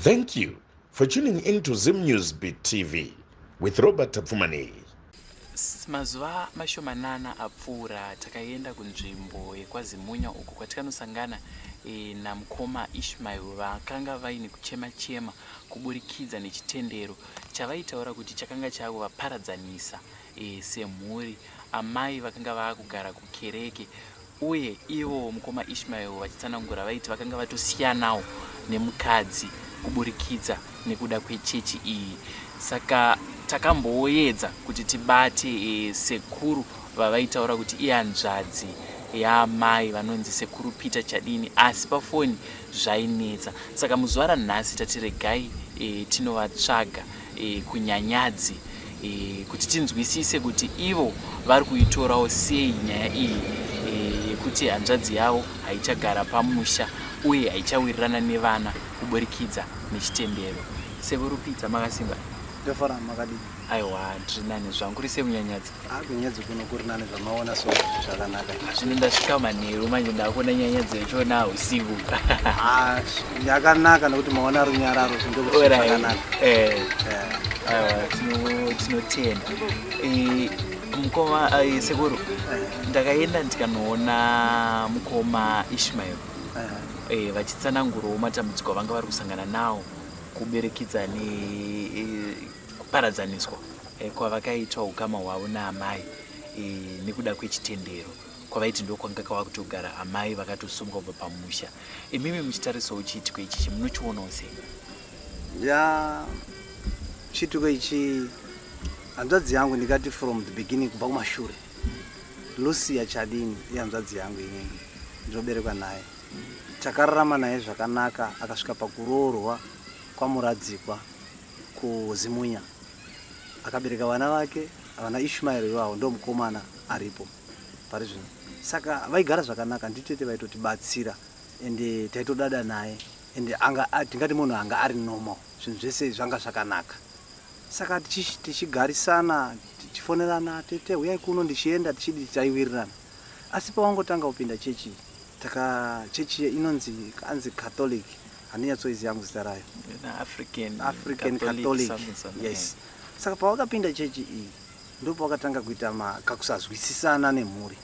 Thank you for tuning in to Zim News Beat TV with Robert Tapfumani. Mazuva mashomanana apfuura takaenda kunzvimbo yeKwaZimunya uko kwatikanosangana namukoma Ishmael vakanga vaine kuchema kuburikidza nechitendero chavaitaura kuti chakanga chavaparadzanisa semhuri. Amai vakanga vaakugara kukereke uye ivo mukoma Ishmael vachitsanangura vaiti vakanga vatosiyanawo nemukadzi kuburikidza nekuda kwechechi iyi. Saka takamboedza kuti tibate sekuru vavaitaura kuti ihanzvadzi yaamai vanonzi sekuru Peter Chadini, asi pafoni zvainetsa. Saka muzuva ranhasi tatiregai tinovatsvaga kunyanyadzi kuti tinzwisise kuti ivo vari kuitorawo sei nyaya iyi yekuti hanzvadzi yavo haichagara pamusha uye haichawirirana nevana kuburikidza nechitendero. Sekuru Peter, makasimba? Ndofara makadi. Aiwa, ndiri nani zvangu uri semunyanyadzi? Kunyanyadzi kuno kuri nani zvamaona so zvakanaka. Zvino ndasvika manheru manje ndakuona nyanyadzi yachona usiku. Yakanaka nekuti maona runyararo zvindokuti zvakanaka. Aiwa, tinotenda. Mukoma sekuru, ndakaenda ndikanoona mukoma Ishmael vachitsanangurawo matambudziko avanga vari kusangana nawo kuberekidza kuparadzaniswa kwavakaitwa ukama hwavo naamai nekuda kwechitendero kwavaiti ndokwanga kava kutogara amai vakatosungwa kubva pamusha. Imimi muchitarisawo chiitiko ichi munochionawo sei? Chiitiko ichi hanzvadzi yangu ndikati from the beginning kubva kumashure. Lucia Chadini ihanzvadzi yangu inini ndinoberekwa naye. Takararama naye zvakanaka akasvika pakuroorwa kwamuradzikwa kuZimunya. Akabereka vana vake, vana Ishmael iwawo ndo mukomana aripo pari zvino. Saka vaigara zvakanaka, nditete vaitotibatsira ende taitodada naye ende tingati munhu anga ari normal, zvinhu zvese zvanga zvakanaka. Saka tichigarisana tichifonerana, tete uyai kuno ndichienda tichidi taiwirirana. Asi pawangotanga kupinda chechi, chechi inonzi kanzi Catholic, handinyatsoiziva yangu zita rayo. African Catholic. Yes. Saka pawakapinda chechi iyi ndipo pakatanga kuita kakusazwisisana nemhuri.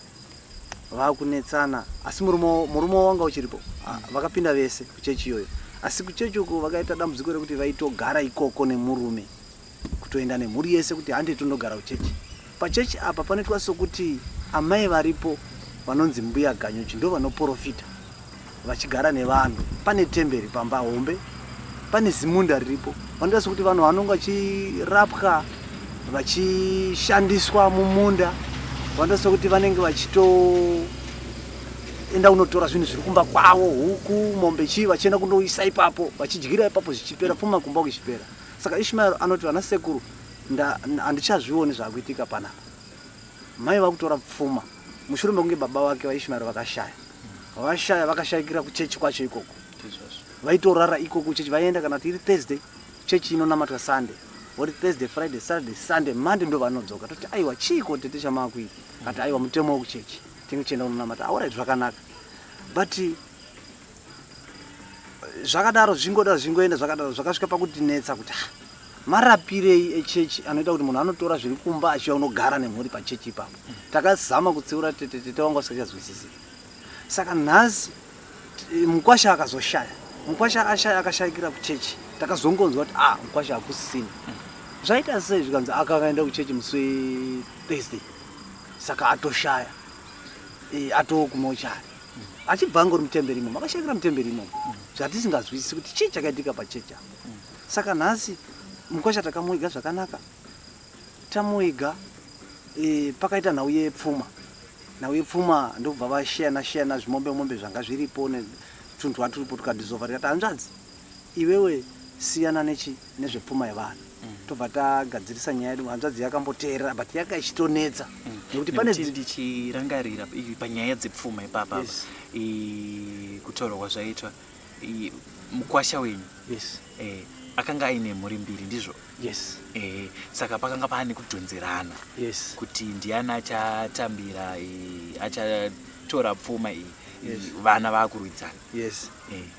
Vakunetsana, asi murume wanga uchiripo. Vakapinda vese kuchechi iyoyo. Asi kuchechi uko vakaita dambudziko rekuti vaitogara ikoko nemurume. Kutoenda nemhuri yese kuti hande tondogara kuchechi. Pachechi apa panoitwa sokuti amai varipo vanonzi mbuya Ganyuchi ndo vanoprofita vachigara nevanhu. Pane temberi pamba hombe, pane zimunda riripo. Vanoita sokuti vanhu vanonga vachirapwa vachishandiswa mumunda. Vanoita sokuti vanenge vachitoenda kunotora zvinhu zviri kumba kwavo, huku, mombe chii, vachienda kundoisa ipapo, vachidyira ipapo zvichipera, pfuma kumba kuchipera. Saka Ishmael anoti vana sekuru handichazvioni zvakuitika panapa. Mai vakutora pfuma. Mushure mekunge baba vake vaIshmael vakashaya. Vakashayikira kuchechi kwacho ikoko. Vaitorara ikoko kuchechi, vaienda kana tiri Thursday, chechi inonamatwa Sunday. Wori Thursday, Friday, Saturday, Sunday, Monday ndo vanodzoka. Toti aiwa chiko tete chamakuita. Kati aiwa mutemo wekuchechi. Tingochenda kunonamata. Alright, zvakanaka. But zvakadaro zvingoenda zvakadaro zvakasvika pakuti netsa kuti marapirei echechi anoita kuti munhu anotora zviri kumba achiva unogara nemhuri pachechi ipapo. Takazama kutsiura tete wangu asingachazwisisi. Saka nhasi mukwasha akazoshaya. Mukwasha akashayikira kuchechi. Takazongonzwa kuti mukwasha hakusisina. Zvaita sei zvikanzi akaenda kuchechi musi Thursday. Saka atoshaya. Atokumochari. Achibva ngori mutemberi imomo, akashayikira mutemberi imomo. Zvatisingazwisisi kuti chii chakaitika pachechi. Saka nhasi mukwasha takamuiga zvakanaka. Tamuiga pakaita nhau yepfuma. Nhau yepfuma ndobva vashayana zvimombe zvanga zviripo netuntu turipo tukadhizova tikati hanzvadzi iwewe siyana nezvepfuma yevanhu. Tobva tagadzirisa nyaya yedu hanzvadzi yakamboteerera but yanga ichitonetsa nekuti pane ndichirangarira panyaya dzepfuma ipapa kutaurwa kwazvaitwa mukwasha wenyu. Yes. Akanga aine mhuri mbiri ndizvo? Yes. Saka pakanga pane kudhonzerana. Yes. Kuti ndiani achatambira achatora pfuma iyi vana vakurwidzana. Yes.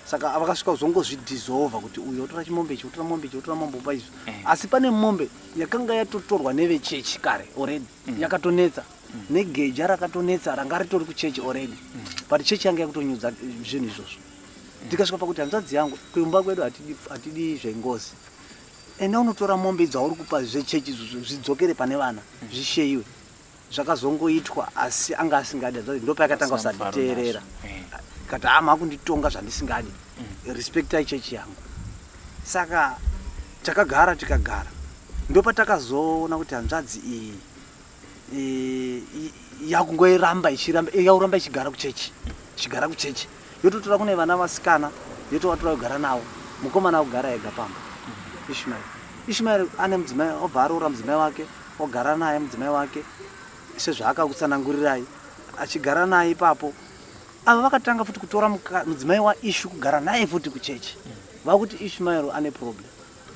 Saka vakasvika kuzongozvidissolva kuti uyo otora chimombe ichi otora mombe ichi otora mambopa izvo. Asi pane mombe yakanga yatotorwa nevechechi kare already yakatonetsa negeja rakatonetsa ranga ritori kuchechi already but chechi yanga yakutonyudza zvinhu izvozvo. Ndikasvika pakuti hanzvadzi yangu kuimba kwedu hatidi zvengozi enda unotora mombe dzauri kupa zvechechi zvidzokere pane vana zvisheyiwe. Zvakazongoitwa asi anga asingadi ndo paakatanga kusaditeerera kati makunditonga zvandisingadi respectai chechi yangu. Saka takagara ndo patakazoona kuti hanzvadzi iyi yakungoiramba ichigara kuchechi yototora kune vana vasikana yotovatora kugara navo. Mukomana akugara ega pamba Ishmael ane mudzimai obva aroora mudzimai wake ogara naye mudzimai wake sezvaakakutsanangurirai achigara naye ipapo. Ava vakatanga futi kutora mudzimai waIshu kugara naye futi kuchechi. Vakuti Ishmael ane problem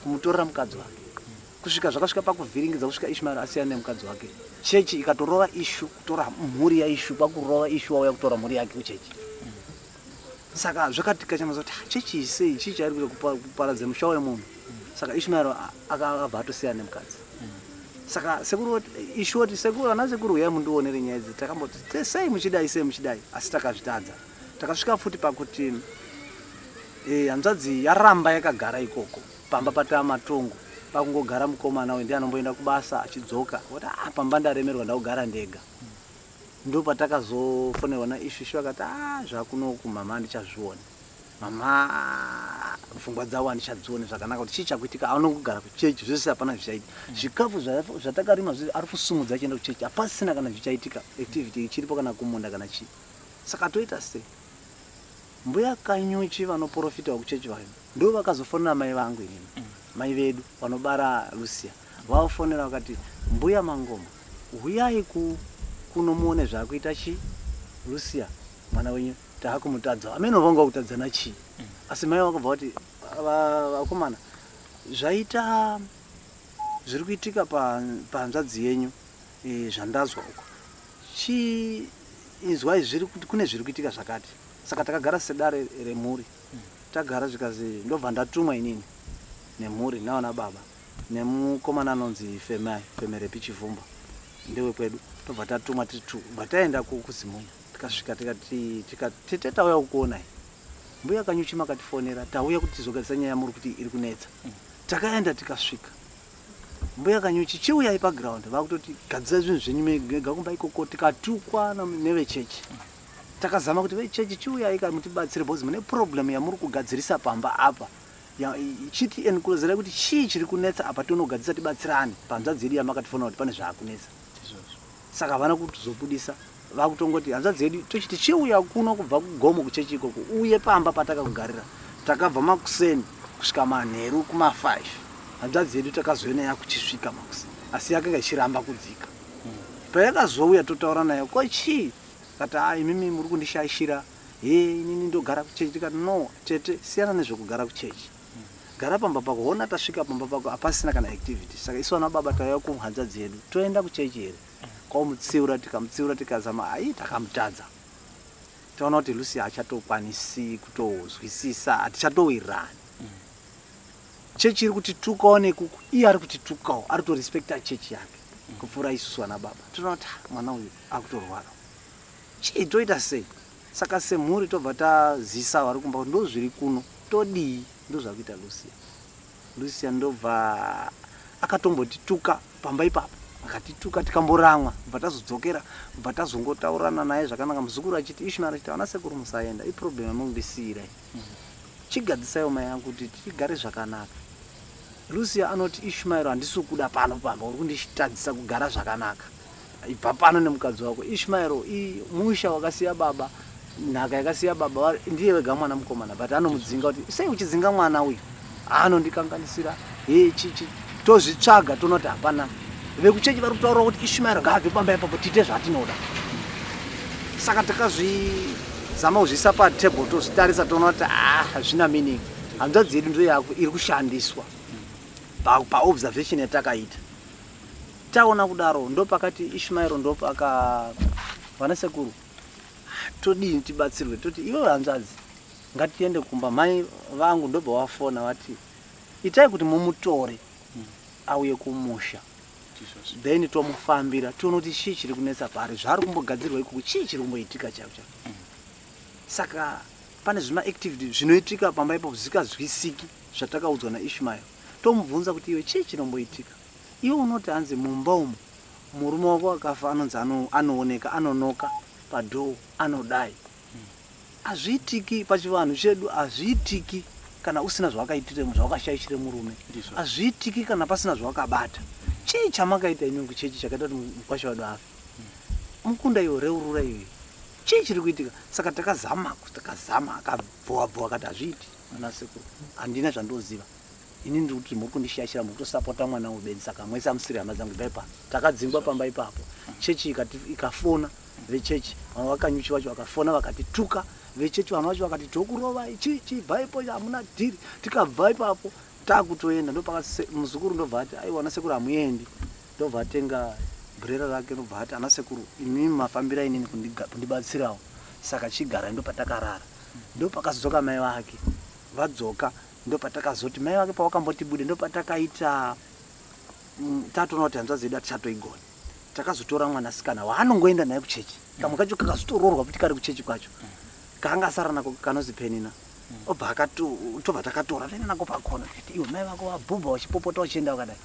kumutorera mukadzi wake zvakasvika pakuvhiringidza kusvika Ishmael asiyana nemukadzi wake. Chechi ikatorova Ishu kutora mhuri yaIshu pakurova Ishu wauya kutora mhuri yake kuchechi. Saka zvakatika chamaza kuti chechi sei chichi ari kuda kuparadza musha wemunhu. Saka Ishmael akabva atosiyana nemukadzi. Saka sekuru Ishu oti sekuru ana sekuru uya mundionere nyaya idzi takamboti sei muchidai asi takazvitadza. Takasvika futi pakuti hanzvadzi yaramba yakagara ikoko pamba patama matongo pakungogara mukomana we ndiye anomboenda kubasa achidzoka kuti pamba ndaremerwa ndakugara ndega. Ndo patakazofonerwa naIshu akati zvakunoku mama ndichazviona mama pfungwa dzawo handichadzione zvakanaka kuti chii chakuitika aone kugara kuchechi zvese hapana zvichaita. Zvikafu zvatakarima zviri ari kusumudza achienda kuchechi hapasina kana zvichaitika activity ichiripo kana kumunda kana chii. Saka toita sei mbuya kanyuchi vanoprofitawo kuchechi vayo ndo vakazofonera mai vangu inini mai vedu vanobara Lucia vaofonera vakati mbuya Mangoma uyai kunomuone zvakuita chii Lucia mwana wenyu taakumutadza amenovanga kutadzana chii. Asi mai vakabva kuti vakomana zvaita zviri kuitika pahanzvadzi yenyu zvandazwa uko izwai zviri kuti kune zviri kuitika zvakati. Saka takagara sedare remhuri tagara zvikazi ndobva ndatumwa inini nemhuri nawana baba nemukomana anonzi Femere Pichivumba ndewe kwedu tobva tatumwa bva taenda kuzimunya tikasvika tikati tauya kukuonai. Mbuya kanyuchi makatifonera tauya kuti tizogarisisa nyaya yamuri kuti iri kunetsa. Takaenda tikasvika mbuya kanyuchi chiuyai paground vakutoti gadzira zvinhu zvenyu mega kumba ikoko tikatukwa nevechechi. Takazama kuti vechechi chiuyai mutibatsire bhozi mune problem yamuri kugadzirisa pamba apa chiti enkulozera kuti chii chiri kunetsa apa tonogadzirisa tibatsirane panzvadzi yedu yamakatifonera kuti pane zvaakunetsa. Saka havana kutizobudisa vakutongoti hanzvadzi yedu tochiti chiuya kuno kubva kugomo kuchechi ikoko uye pamba patakakugarira. Takabva makuseni kusvika manheru kuma5 hanzvadzi yedu takazoona yakuchisvika makuseni asi yakanga ichiramba kudzika. Payakazouya totaura nayo ko chii kati imimi muri kundishaishira inini ndogara kuchechi. Tikati no tete siyana nezvekugara kuchechi gara pamba pako ona tasvika pamba pako hapasina kana activity. Saka isu vana baba tauya kuhanzvadzi yedu toenda kuchechi here kwaumutsiura tikamutsiura tikazama takamutadza taona kuti Lucy haachatokwanisi kutozwisisa hatichatowirani. Chechi iri kutitukawo nekuku iye ari kutitukawo ari kutorespecta chechi yake kupfuura isusu vana baba. Tinoona kuti mwana uyu akutorwara chii toita sei. Saka semhuri tobva tazisa vari kumba kuti ndo zviri kuno todii ndo zvakuita Lucia ndobva akatombotituka pamba ipapo akatituka tikamboramwa bva tazodzokera bva tazongotaurana naye zvakanaka. Muzukuru achiti Ishmael achiti ana sekuru musaenda iproblem yamungondisiyirai chigadzisaiwo mai yangu kuti tigare zvakanaka. Lucia anoti Ishmael handisi kuda pano pamba uri kunditadzisa kugara zvakanaka ibva pano nemukadzi wako. Ishmael musha wakasiya baba nhaka yakasiya baba ndiye wega mwana mukomana but anomudzinga kuti sei uchidzinga mwana uyu anondikanganisira tozvitsvaga tonoti hapana. Vekuchechi vari kutaura kuti Ishmael ngaabve pamba ipapo tiite zvatinoda. Saka takazvizama kuzvisa patable tozvitarisa toona kuti hazvina meaning. Hanzvadzi yedu ndiyo iri kushandiswa paobservation yatakaita. Taona kudaro ndo pakati Ishmael ndo vana sekuru todini tibatsirwe toti iwe hanzvadzi ngatiende kumba mai vangu ndobva wafona vati itai kuti mumutore auye kumusha then tomufambira tione kuti chii chiri kunetsa pari zvari kumbogadzirwa ikoko chii chiri kumboitika chavo saka pane zvimaactivity zvinoitika pamba ipapo zvisikazwisiki zvatakaudzwa naishmael tomubvunza kuti iwe chii chinomboitika iwe unoti hanzi mumba umu murume wako akafa anonzi anooneka anonoka padhoo anodai hazviitiki pachivanhu chedu hazviitiki kana usina zvawakashaishire murume hazviitiki kana pasina zvawakabata chii chamakaita imi kuchechi chakaita kuti mukwasha wadu afe mukunda iwo reurura iwe chii chiri kuitika saka takazama akabhoabhoa akati hazviiti ana sekuru handina zvandoziva ini ndiri kuti muri kundishayishira muri kutosapota mwana ubenzi saka mwese amusiri hama dzangu ibva ipapo takadzingwa pamba ipapo chechi ikafona vechechi vanhu vakanyuchi vacho vakafona vakatituka vechechi vanhu vacho vakati tokurovai chichi bvaipo hamuna dhiri tikabva ipapo takutoenda ndopaka muzukuru ndobva ati aiwa ana sekuru hamuendi ndobva atenga bhurera rake ndobva ati ana sekuru imimi mafambira inini kundibatsirawo saka chigara ndopatakarara ndopakazodzoka mai vake vadzoka ndopatakazoti mai vake pawakambotibude ndopatakaita tatoona kuti hanzvadzi yedu atichatoigona takazotora mwanasikana waanongoenda naye kuchechi kamwe kacho kakazotoroorwa kuti kari kuchechi kwacho kaanga asara nako kanozi Penina obva tobva takatora toenda nako pakona kuti iwe mai vako vabhubha vachipopota vachienda vakadai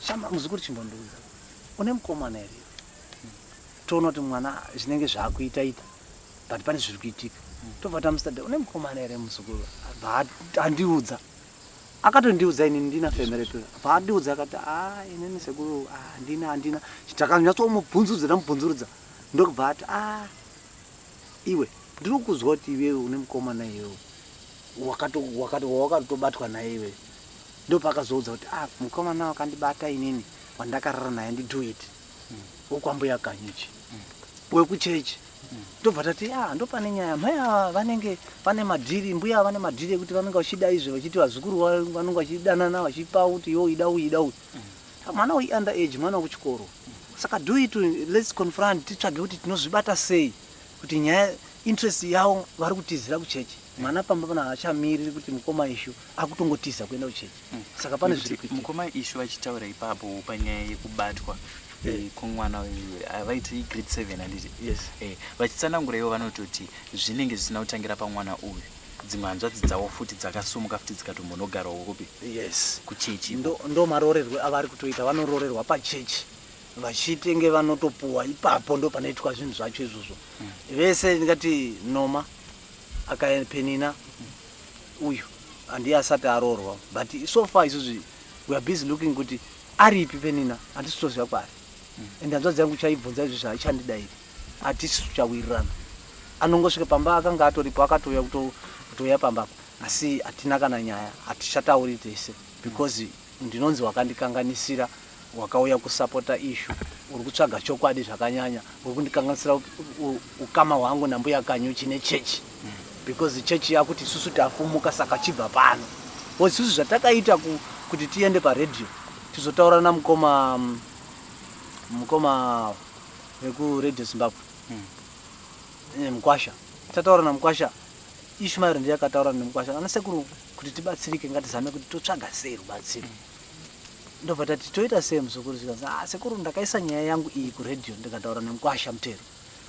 shama muzukuru chimbondiudza une mukomana here toona kuti mwana zvinenge zvaakuitaita but pane zviri kuitika tobva tamusada une mukomana here muzukuru andiudza akatondiudza ini ndina family tour paandiudza akati inini sekuru handina takanyatsoomubvunzudza ndamubvunzurudza ndokubva ati iwe ndiri kuzwa kuti iwewe une mukomana iwewe wakatobatwa naye iwe ndopakazoudza kuti mukomana wakandibata inini wandakarara naye ndido it wokwambuya kanyuchi wekuchechi ndobva tati ndopane nyaya maya vanenge vane madhiri mbuya vane madhiri ekuti vanenge vachida izvo vachiti vazukuru vanenge vachidanana vachipa kuti yo ida uyu mwana under age mwana wekuchikoro saka do it let's confront titsvage kuti tinozvibata sei kuti nyaya interest yavo vari kutizira kuchechi mwana pamba pana hachamiriri kuti mukoma ishu akutongotiza kuenda kuchechi saka pane zviri kuitika mukoma ishu achitaura ipapo panyaya yekubatwa komwana vaiti grade 7 handiti yes vachitsananguraiwo vanototi zvinenge zvisina kutangira pamwana uyu dzimwe hanzvadzi dzavo futi dzakasumuka futi dzikatombonogarawo kupi yes kuchechi ndo marorerwe avari kutoita vanororerwa pachechi vachitenge vanotopuwa ipapo ndo panoitwa zvinhu zvacho izvozvo vese ndingati Noma akapenina uyu handiye asati arorwa but so far izvozvi we are busy looking kuti aripi Penina handisi toziva kwari ende hanzvadzi yangu chaibvunza izvo zvaichandidairi hatisi tuchawirirana anongosvika pamba akanga atoripo akatouya kutoya pambapo asi hatina kana nyaya hatichatauri tese because ndinonzi wakandikanganisira wakauya kusapota ishu uri kutsvaga chokwadi zvakanyanya uri kundikanganisira ukama hwangu nambuya kanyuchi nechechi because chechi yakuti isusu tafumuka saka chibva pano isusu zvatakaita kuti tiende paredhiyo tizotaura namukoma wekuredhiyo Zimbabwe Mukwasha tataura namukwasha Ishmael ndiye akataura namukwasha ana sekuru kuti tibatsirike ngatizame kuti totsvaga sei rubatsiro ndobva tati toita sei muzukuru zvikanzi sekuru ndakaisa nyaya yangu iyi kuredhiyo ndikataura nemukwasha Mutero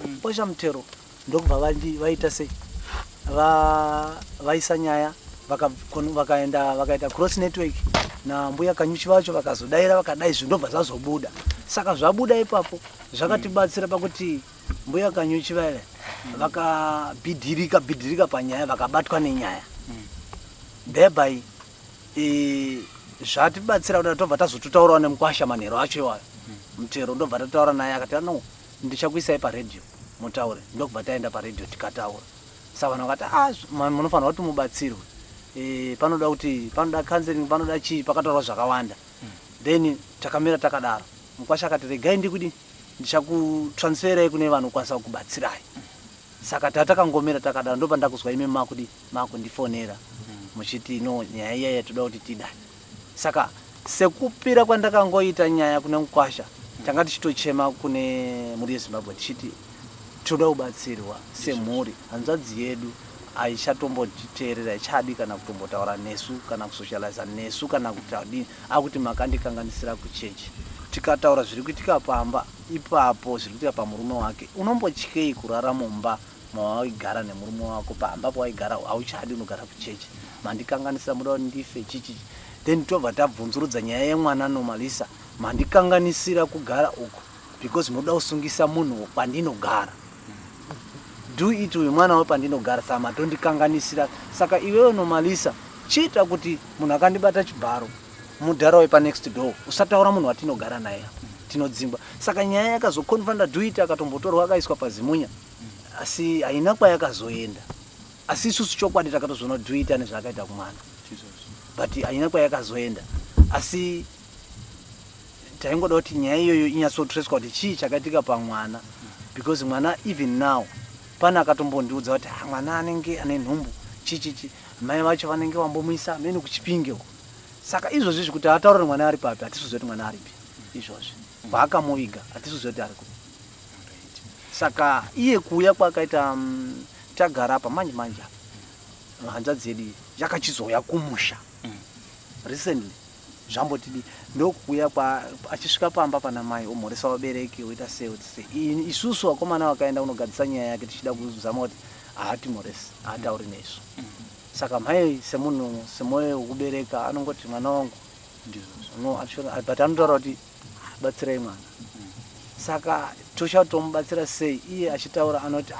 Mukwasha Mutero ndokubva vaita sei vaisa nyaya vakaita cross network nambuya kanyuchi vacho vakazodaira vakadai zvindobva zvazobuda saka zvabuda ipapo zvakatibatsira pakuti mbuya kanyuchi vale vakabhidhirika panyaya vakabatwa nenyaya thereby zvatibatsira kuti tobva tazototaurawo nemukwasha manhero acho iwayo Mutero ndobva tataura naye akati ndichakuisai paredhiyo mutaure ndokubva taenda paredhiyo tikataura saka vanhu vakati munofanira kuti mubatsirwe panoda counseling panoda chii pakataurwa zvakawanda then takamira takadaro mukwasha akati regai ndikudi ndichakutransferai kune vanhu kwanisa kubatsirai saka tatakangomira takadaro ndopa ndakuzwa imi makundifonera muchiti no nyaya iyaya toda kuti tidai saka sekupira kwandakangoita nyaya kune mukwasha tanga tichitochema kune muri yeZimbabwe tichiti toda kubatsirwa semhuri. Hanzvadzi yedu aichatombotiteerera, ichadi kana kutombotaura nesu kana kusocializa nesu kana kuti akuti makandikanganisira kuchechi. Tikataura zviri kuitika pamba ipapo, zviri kuitika pamurume wake, unombotyei kurara mumba mawaigara nemurume wako? Pamba pawaigara hauchadi, unogara kuchechi. Mandikanganisira, muda kuti ndife chichi. Then tobva tabvunzurudza nyaya yemwana Nomalisa, mandikanganisira kugara uko because munoda kusungisa munhu pandinogara. Do it uyu mwana wepandinogara, saka matondikanganisira. Saka iwewe Nomalisa, chiita kuti munhu akandibata chibharo mudhara wepa next door, usataura munhu watinogara naye, tinodzingwa. Saka nyaya yakazokonfanda Dhuita akatombotorwa akaiswa paZimunya, asi haina kwayakazoenda. Asi isusu chokwadi takatozona Dhuita nezvaakaita kumwana, but haina kwayakazoenda. Asi taingoda kuti nyaya iyoyo inyatsotracwa kuti chii chakaitika pamwana, because mwana even now pana akatombondiudza kuti mwana anenge ane nhumbu chichichi, mai vacho vanenge vambomuisa amene kuChipinge uko. Saka izvozvi kuti ataura kuti mwana ari papi, hatisizoziva kuti mwana ari pi. Izvozvi paakamuviga hatisizoziva kuti ari kupi. Saka iye kuuya kwakaita tagara apa manje manje hanzvadzi yedu yakachizoya kumusha recently, zvambotidi ndokuuya achisvika pamba pana mai omhoresa vabereki oita isusu vakomana vakaenda kunogadzisa nyaya yake tichida kuzama kuti haatimhoresi, haatauri nesu. Saka mai semunhu semwoyo wekubereka anongoti mwana wangu but anotaura kuti batsirai mwana. Saka tochatomubatsira sei? Iye achitaura anoti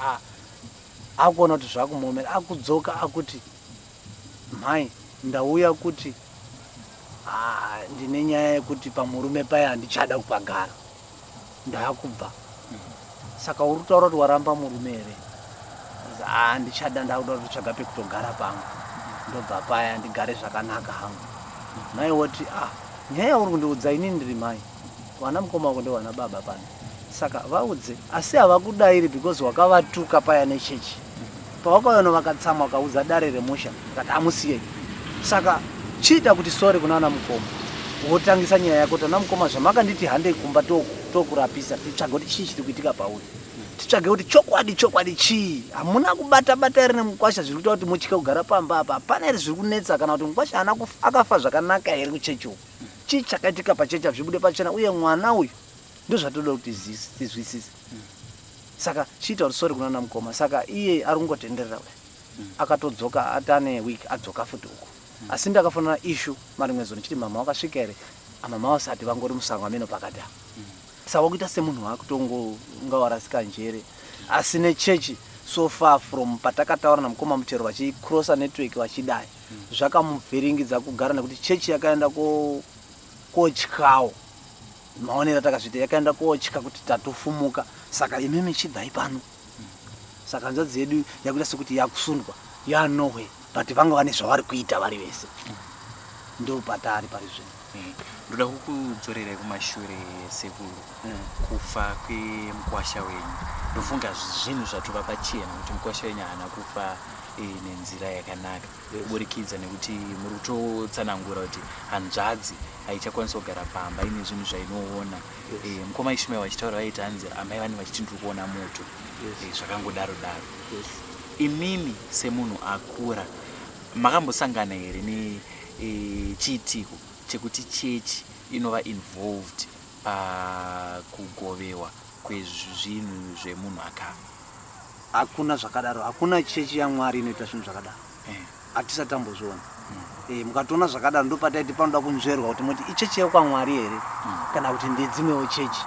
akuona kuti zvakumuomera, akudzoka akuti mai ndauya kuti ndine nyaya yekuti pamurume paya handichada kupagara, ndaakubva. Saka uri kutaura kuti waramba murume here? Ndichada, ndakuda kutsvaga pekutogara pangu, ndobva paya ndigare zvakanaka hangu. Mai woti nyaya yauri kundiudza inini ndiri mai, vana mukoma wako ndewana baba pano. Saka vaudze, asi havakudairi because wakavatuka paya nechechi. Pawakaona vakatsamwa wakaudza dare remusha kuti amusiyei. Saka chiita kuti sorry kuna ana mukoma, wotangisa nyaya yako kuti ana mukoma zvamakanditi handei kumba tokurapisa, titsvage kuti chii chiri kuitika pauri, titsvage kuti chokwadi chii. Hamuna kubata here nemukwasha zviri kuita kuti mutye kugara pamba apa? Hapana here zviri kunetsa, kana kuti mukwasha akafa zvakanaka here kuchechi uko? Chii chakaitika pachechi zvibude pachena? Uye mwana uyu ndozvatoda kuti tizwisise. Saka chiita kuti sorry kuna ana mukoma. Saka iye ari kungotenderera akatodzoka atane week adzoka futi uko. Asi ndakafanana issue marimwe zo ndichiti mama wakasvika here, mama vasati vangori musango ameno pakati. Saka wakuita semunhu wakutonga warasika njere. Asi nechechi so far from patakataura namukoma muchero vachicrossa network vachidai, zvakamuvhiringidza kugara nekuti chechi yakaenda kotyawo. Maonera takazvita yakaenda kotya kuti tatofumuka. Saka imimi chibvai pano. Saka hanzvadzi yedu yakuita sekuti yakusundwa, yanowe, but vanga vane zvavari kuita vari vese. Ndo patari pari zvino. Ndoda kukudzorerai kumashure sekuru, kufa kwemukwasha wenyu. Ndofunga zvinhu zvatova pachena kuti mukwasha wenyu haana kufa nenzira yakanaka, kuburikidza nekuti muri kutotsanangura kuti hanzvadzi haichakwanisa kugara pamba ine zvinhu zvainoona. Mukoma Ishmael vachitaura vaiti hanzi amai vane vachiti ndiri kuona moto, zvakangodaro daro. Imimi semunhu akura makambosangana here nechiitiko chekuti chechi inova involved pakugovewa kwezvinhu zvemunhu akafa? Hakuna zvakadaro, hakuna chechi yaMwari inoita zvinhu zvakadaro. Hatisati tambozviona. Mukatoona zvakadaro ndopataiti panoda kunzverwa kuti muti ichechi yekwaMwari here kana kuti ndedzimwewo chechi.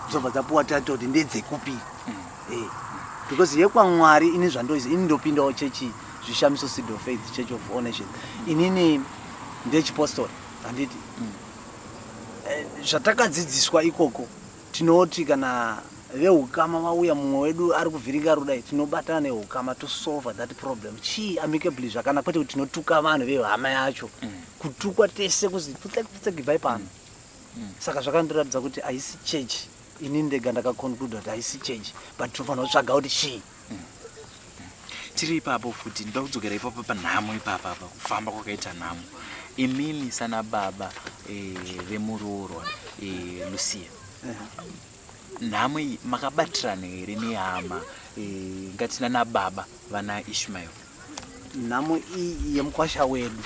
Dzobva dzapuwa taito kuti ndedzekupi. Because yekwaMwari ini zvandoizi, ini ndopindawo chechi Zvishamiso Seed of Faith Church of All Nations. Inini ndechipostori handiti. Zvatakadzidziswa ikoko tinoti kana vehukama vauya mumwe wedu ari kuvhiringa rudai, tinobatana nehukama to solve that problem chii amicably zvakanaka, kwete kuti tinotuka vanhu vehama yacho. Kutukwa tese kuzi pfutsegibvai pano. Saka zvakandiratidza kuti haisi chechi. Inini ndega ndakaconclude kuti haisi chechi, but tofanira kutsvaga kuti chii. Tiri ipapo futi ndoda kudzokera ipapo panhamo ipapa kufamba kwakaita nhamo. Imimi sana baba vemurorwa Lucia, nhamo iyi makabatirana here nehama ngatina nababa vana Ishmael? Nhamo iyi yemukwasha wedu,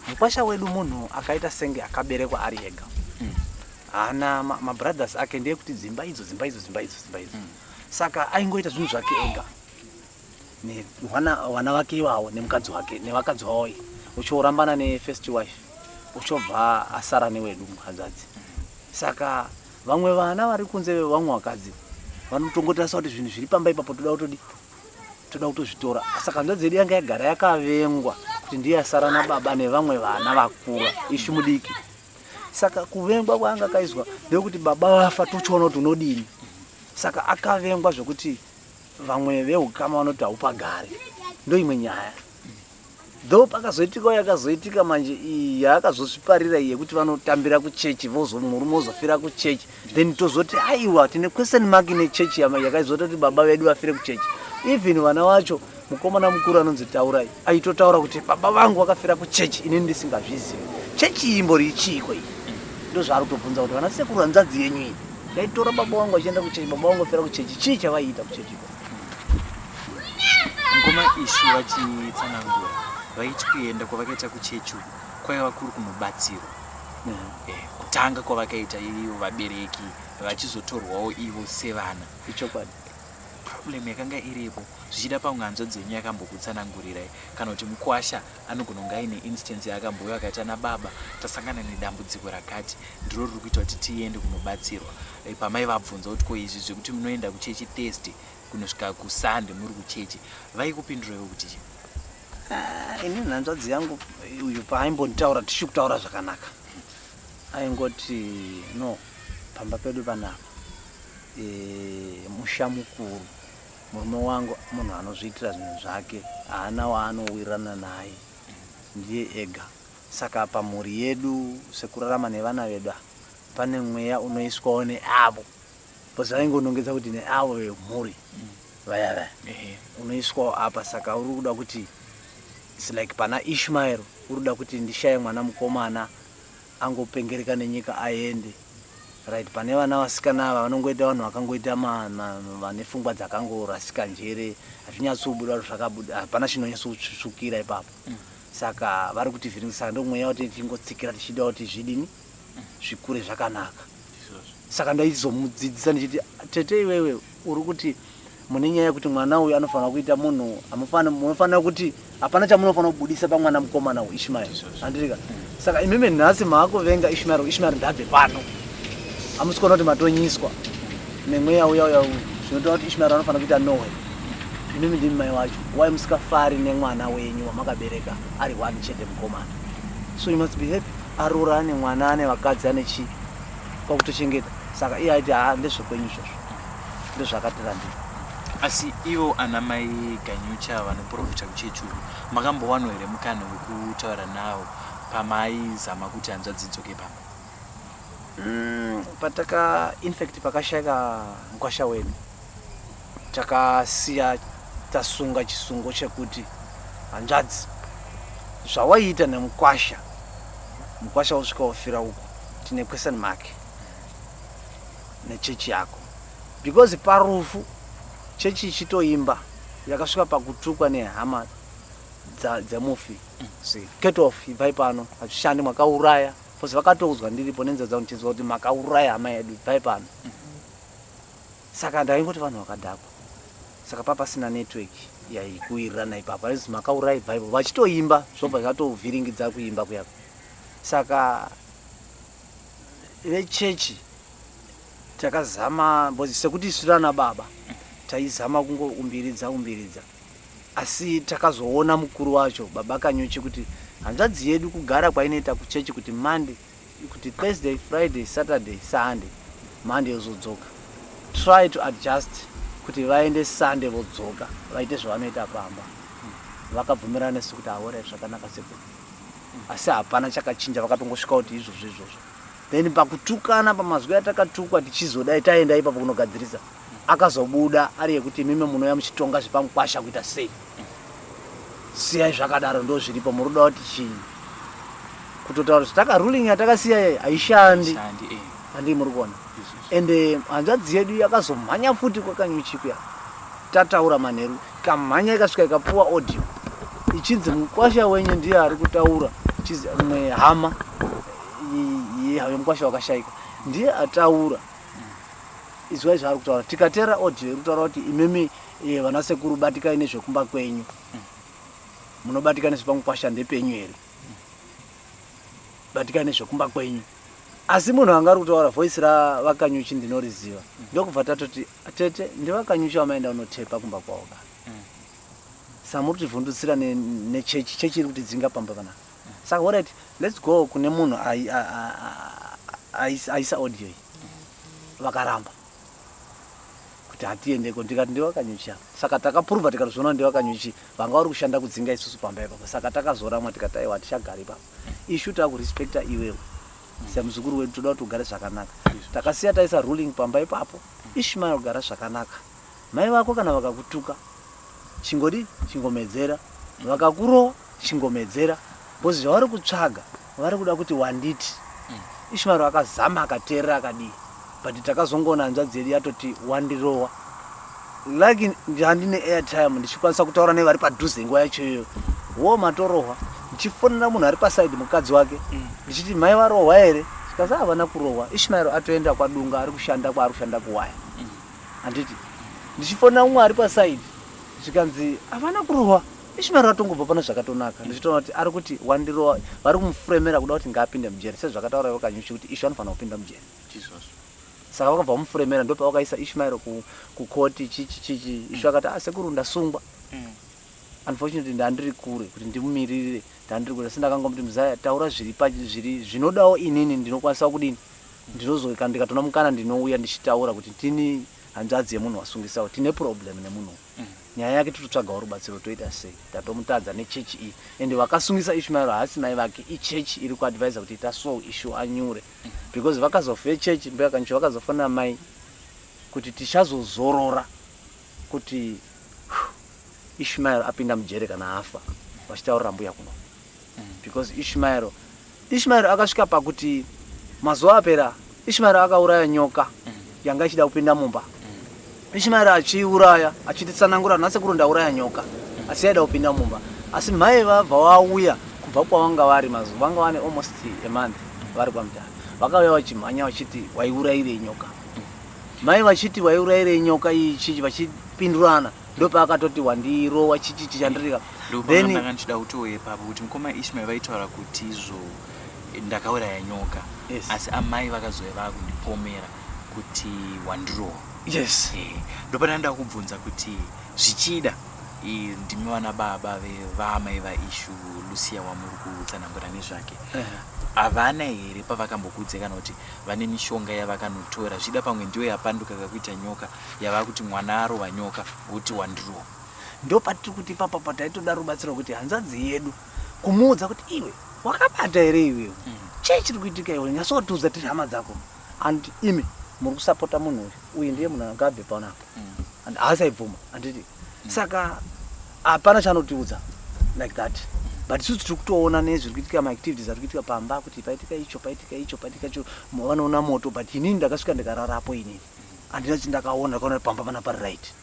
mukwasha wedu munhu akaita senge akaberekwa ari ega, haana mabrothers ake ndeye kuti dzimba idzo. Saka aingoita zvinhu zvake ega newana wake iwawo nemukadzi wake nevakadzi wawo, uchiorambana nefirst wife uchobva asara newedu muhanzvadzi. Saka vamwe vana vari kunze vamwe vakadzi vanotongotarisa kuti zvinhu zviri pamba ipapo toda kutozvitora. Saka hanzvadzi yedu yanga yagara yakavengwa kuti ndiye asara nababa nevamwe vana vakura ishi mudiki. Saka kuvengwa kwaanga kaizwa ndekuti baba vafa tochiona kuti unodini. Saka akavengwa zvokuti vamwe veukama vanoti haupagare. Ndo imwe nyaya. Though pakazoitika yakazoitika manje iyi yakazosviparira iye kuti vanotambira kuchechi murume ozofira kuchechi, then tozoti aiwa tine question mark nechechi yakaizota kuti baba vedu vafire kuchechi. Even vana vacho mukomana mukuru anonzi Taurai aitotaura kuti baba vangu vakafira kuchechi inini ndisingazvizivi. Chechi imbori ichiko iyi. Ndo zvaari kutobvunza kuti vana sekuru hanzvadzi yenyu iyi ndaitora baba vangu achienda kuchechi, baba vangu afira kuchechi, chii chavaiita kuchechiko? Ngoma Ishi vachitsanangura vaiti kuenda kwavakaita kuchechi kwaiva kuri kunobatsirwa. Kutanga kwavakaita ivo vabereki vachizotorwawo ivo sevana. Ichokwadi. Problem yakanga iripo zvichida pamwe hanzvadzi yenyu yakambokutsanangurirai kana kuti mukwasha anogona kunge aine instance yaakambouya akaita nababa tasangana nedambudziko rakati ndiro riri kuita kuti tiende kunobatsirwa. Pamai vabvunza kuti ko izvi zvekuti munoenda kuchechi Thursday kunosvika kuSunday muri kuchechi vaikupinduraiwo kuti chii? Inini hanzvadzi yangu uyu paaimbotaura tichi kutaura zvakanaka aingoti no, pamba pedu panapa musha mukuru, murume wangu munhu anozviitira zvinhu zvake, haana waanowirirana naye, ndiye ega. Saka pamhuri yedu sekurarama nevana vedu pane mweya unoiswawo neavo, bcause vaingonongedza kuti neavo vemhuri vaya unoiswawo apa. Saka uri kuda kuti it's like pana Ishmael uri kuda kuti ndishaye mwana mukomana angopengereka nenyika aende, right? Pane vana vasikana ava vanongoita vanhu vakangoita vane pfungwa dzakangorasika njere, hazvinyatsobuda zvakabuda, hapana chinonyatsotsvukira ipapo. Saka vari kuti vhiringisa ndo mweya kuti tingotsikira tichida kuti zvidini zvikure zvakanaka. Saka ndaizomudzidzisa ndichiti tete iwewe uri kuti mune nyaya yekuti mwana uyu anofanira kuita munhu munofanira kuti hapana chamunofanira kubudisa pamwana mukomana Ishmael. Handirika. Saka imimi nhasi maakuvenga Ishmael ndabve pano. Amusikona kuti matonyiswa nemweya uya zvinotaura kuti Ishmael anofanira kuita Noe. Imimi ndimi mai wacho. Why musikafari nemwana wenyu wamakabereka ari one chete mukomana? So you must be happy. Arura ane mwana ane vakadzi ane chi kwakutochengeta. Saka iye aiti ndezvekwenyu izvozvo ndozvakatirandira. Asi ivo ana mai Ganyucha vanoprofita kuchechi makambowanwa here mukana wekutaura navo pamaizama kuti hanzvadzi dzidzoke pamwe? Infact pakashayika mukwasha wedu takasiya tasunga chisungo chekuti hanzvadzi zvawaiita nemukwasha usvika wofira uko tine question mark nechechi yako, because parufu chechi ichitoimba yakasvika pakutukwa nehama dzemufi. Get off, ibvai pano, hazvishandi, makauraya. Pozi vakatoudzwa ndiripo nenzadza kuchizwa kuti makauraya hama yedu, ibvai pano. Saka ndaingoti vanhu vakadhakwa. Saka papasina network yaikuwirirana ipapo, aizi makauraya ibvaipo, vachitoimba zvobva zvatoovhiringidza kuimba kuyako. Saka vechechi takazama sekuti isu rana baba taizama kungoumbiridza asi takazoona mukuru wacho baba Kanyuchi kuti hanzvadzi yedu kugara kwainoita kuchechi kuti Monday, kuti Thursday, Friday, Saturday, Sunday, Monday yozodzoka, try to adjust kuti vaende Sunday vodzoka vaite zvavanoita pamba. Vakabvumirana nesu kuti ahora zvakanaka sekuru, asi hapana chakachinja, vakatongosvika kuti izvozvo. Then pakutukana pamazwi atakatukwa tichizodai taenda ipapo kunogadzirisa akazobuda ari yekuti mimi munouya muchitonga zvepamukwasha kuita sei. Siyai zvakadaro ndo zviripo, muri kuda kuti chii? Kutotaura kuti ruling yatakasiya haishandi. Handii muri kuona. ende hanzvadzi yedu yakazomhanya futi kwakanyuchi kuya tataura manheru kamhanya ikasvika ikapuwa audio ichinzi mukwasha wenyu ndiye ari kutaura chizi mwe hama yemukwasha wakashaika ndiye ataura izwai zvaari kutaura tikatera audio iri kutaura kuti imimi vanasekuru batikai nezvekumba kwenyu munobatika nezvepamukwasha ndepenyu here batikai nezvekumba kwenyu asi munhu anga ari kutaura voice ravakanyuchi ndinoriziva ndokubva tatoti tete ndevakanyuchi vamaenda unotepa kumba kwavoka samuri tivhundutsira nechechi chechi iri kutidzinga pamba panapa saka alright let's go kune munhu aisa audio iyi vakaramba kuti hatiendeko ndikati ndevakanyuchi apa saka takapuruvha tikatozviona ndevakanyuchi vanga vari kushanda kudzinga isusu pamba ipapo saka takazoramwa tikati aiwa tichagara ipapo ishu takurespekta iwewe semuzukuru wedu toda kuti ugare zvakanaka takasiya taisa ruling pamba ipapo Ishmael ugara zvakanaka mai vako kana vakakutuka chingomedzera vakakurowa chingomedzera bhozi zvavari kutsvaga vari kuda kuti wanditi Ishmael akazama akateerera akadii but takazongoona hanzvadzi yedu yatoti wandirowa like handine airtime ndichikwanisa kutaura nevari padhuze nguva yacho iyoyo wo matorohwa ndichifonera munhu ari pasaidi mukadzi wake ndichiti mai varohwa here zvikasi havana kurohwa Ishmael atoenda kwadunga ari kushanda kwaari kushanda kuwaya handiti ndichifonera mumwe ari pasaidi zvikanzi havana kurohwa Ishmael atongobva pana zvakatonaka ndichitoona kuti ari kuti wandirowa vari kumufuremera kuda kuti ngaapinde mujeri sezvakataura vakanyuchi kuti ishu anofanira kupinda mujeri saka vakabva vamufuremera ndopavakaisa Ishmael kukoti chichi ishu akati sekuru ndasungwa unfortunately ndandiri kure kuti ndimumirire ndandiri kure sindakanga kuti muzaya taura zviri zvinodawo inini ndinokwanisa kudini ndinozoika ndikatona mukana ndinouya ndichitaura kuti tini hanzvadzi yemunhu wasungisawo tine problem nemunhu nyaya yake titotsvagawo rubatsiro toita sei tatomutadza nechechi iyi ende vakasungisa Ishmael haasi mai vake ichechi iri kuadvisa kuti itasolve issue anyure because vakazofe chechi mbeyakanyuchi vakazofanira mai kuti tichazozorora kuti Ishmael apinda mujeri kana afa vachitaurira mbuya kuno because Ishmael akasvika pakuti mazuva apera Ishmael akauraya nyoka yanga ichida kupinda mumba Ishmael achiuraya achititsanangura nasekuru ndauraya nyoka asi aida kupinda mumba asi mai vabva vauya kubva kwavanga vari mazuva vanga vane almost a month vari pamutaro vakauya vachimhanya vachiti waiurayirei nyoka mai vachiti waiurayirei nyoka ichichi vachipindurana ndopaakatoti wandirowa chichichi chandirika then ndakachida kutowe papo kuti mukoma Ishmael vaitaura kuti izvo ndakauraya nyoka asi amai vakazoya vakundipomera kuti wandirowa yes ndopanda kubvunza kuti zvichida ndimi vana baba vamai vaishu Lucia wamuri kutsanangura nezvake havana here pavakambokudze kana kuti vane mishonga yavakanotora zvida pamwe ndiyo yapanduka kakuita nyoka yava kuti mwana arova nyoka kuti wandirowa ndopatiri kuti ipapa taitoda rubatsiro kuti hanzvadzi yedu kumuudza kuti iwe wakabata here iwewe chii chiri kuitika iwe nyasotudza tiri hama dzako and imi muri kusapota munhu uyu ndiye munhu angabve panapa and haasaibvuma handiti saka hapana chanotiudza like that but isusu tiri kutoona nezviri kuitika maactivities ari kuitika pamba kuti paitika icho vanoona moto but inini ndakasvika ndikararapo inini handina chindakaona ndakaona pamba pana pari right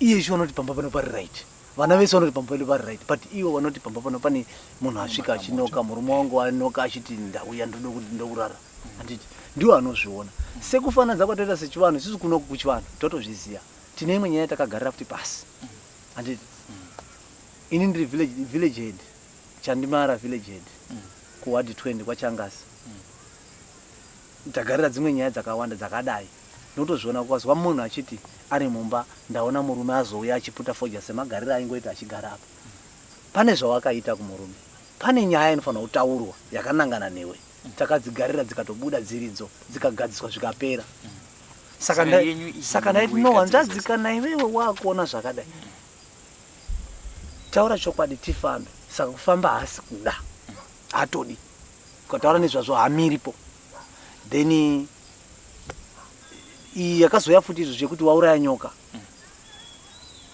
iye icho vanoti pamba pano pari right vana vese vanoti pamba pano pari right but iwo vanoti pamba pano pane munhu asvika achinoka murume wangu anoka achiti ndauya ndoda kuti ndokurara handiti ndiwo anozviona sekufanadza kwatoita sechivanhu isusu kunoku kuchivanhu totozviziva tine imwe nyaya takagarira kuti pasi handiti ini ndiri village head chandimara village head kuward 20 kwachangazi tagarira dzimwe nyaya dzakawanda dzakadai notozviona kwazwa munhu achiti ari mumba ndaona murume azouya achiputa foja semagariro aingoita achigara apa pane zvawakaita kumurume pane nyaya inofanira kutaurwa yakanangana newe takadzigarira dzikatobuda dziridzo dzikagadziswa zvikapera saka ndaiti no hanzvadzi kana iwewe wakuona zvakadai taura chokwadi tifambe saka kufamba haasi kuda hatodi ukataura nezvazvo hamiripo then iyi yakazoya futi izvo zvekuti wauraya nyoka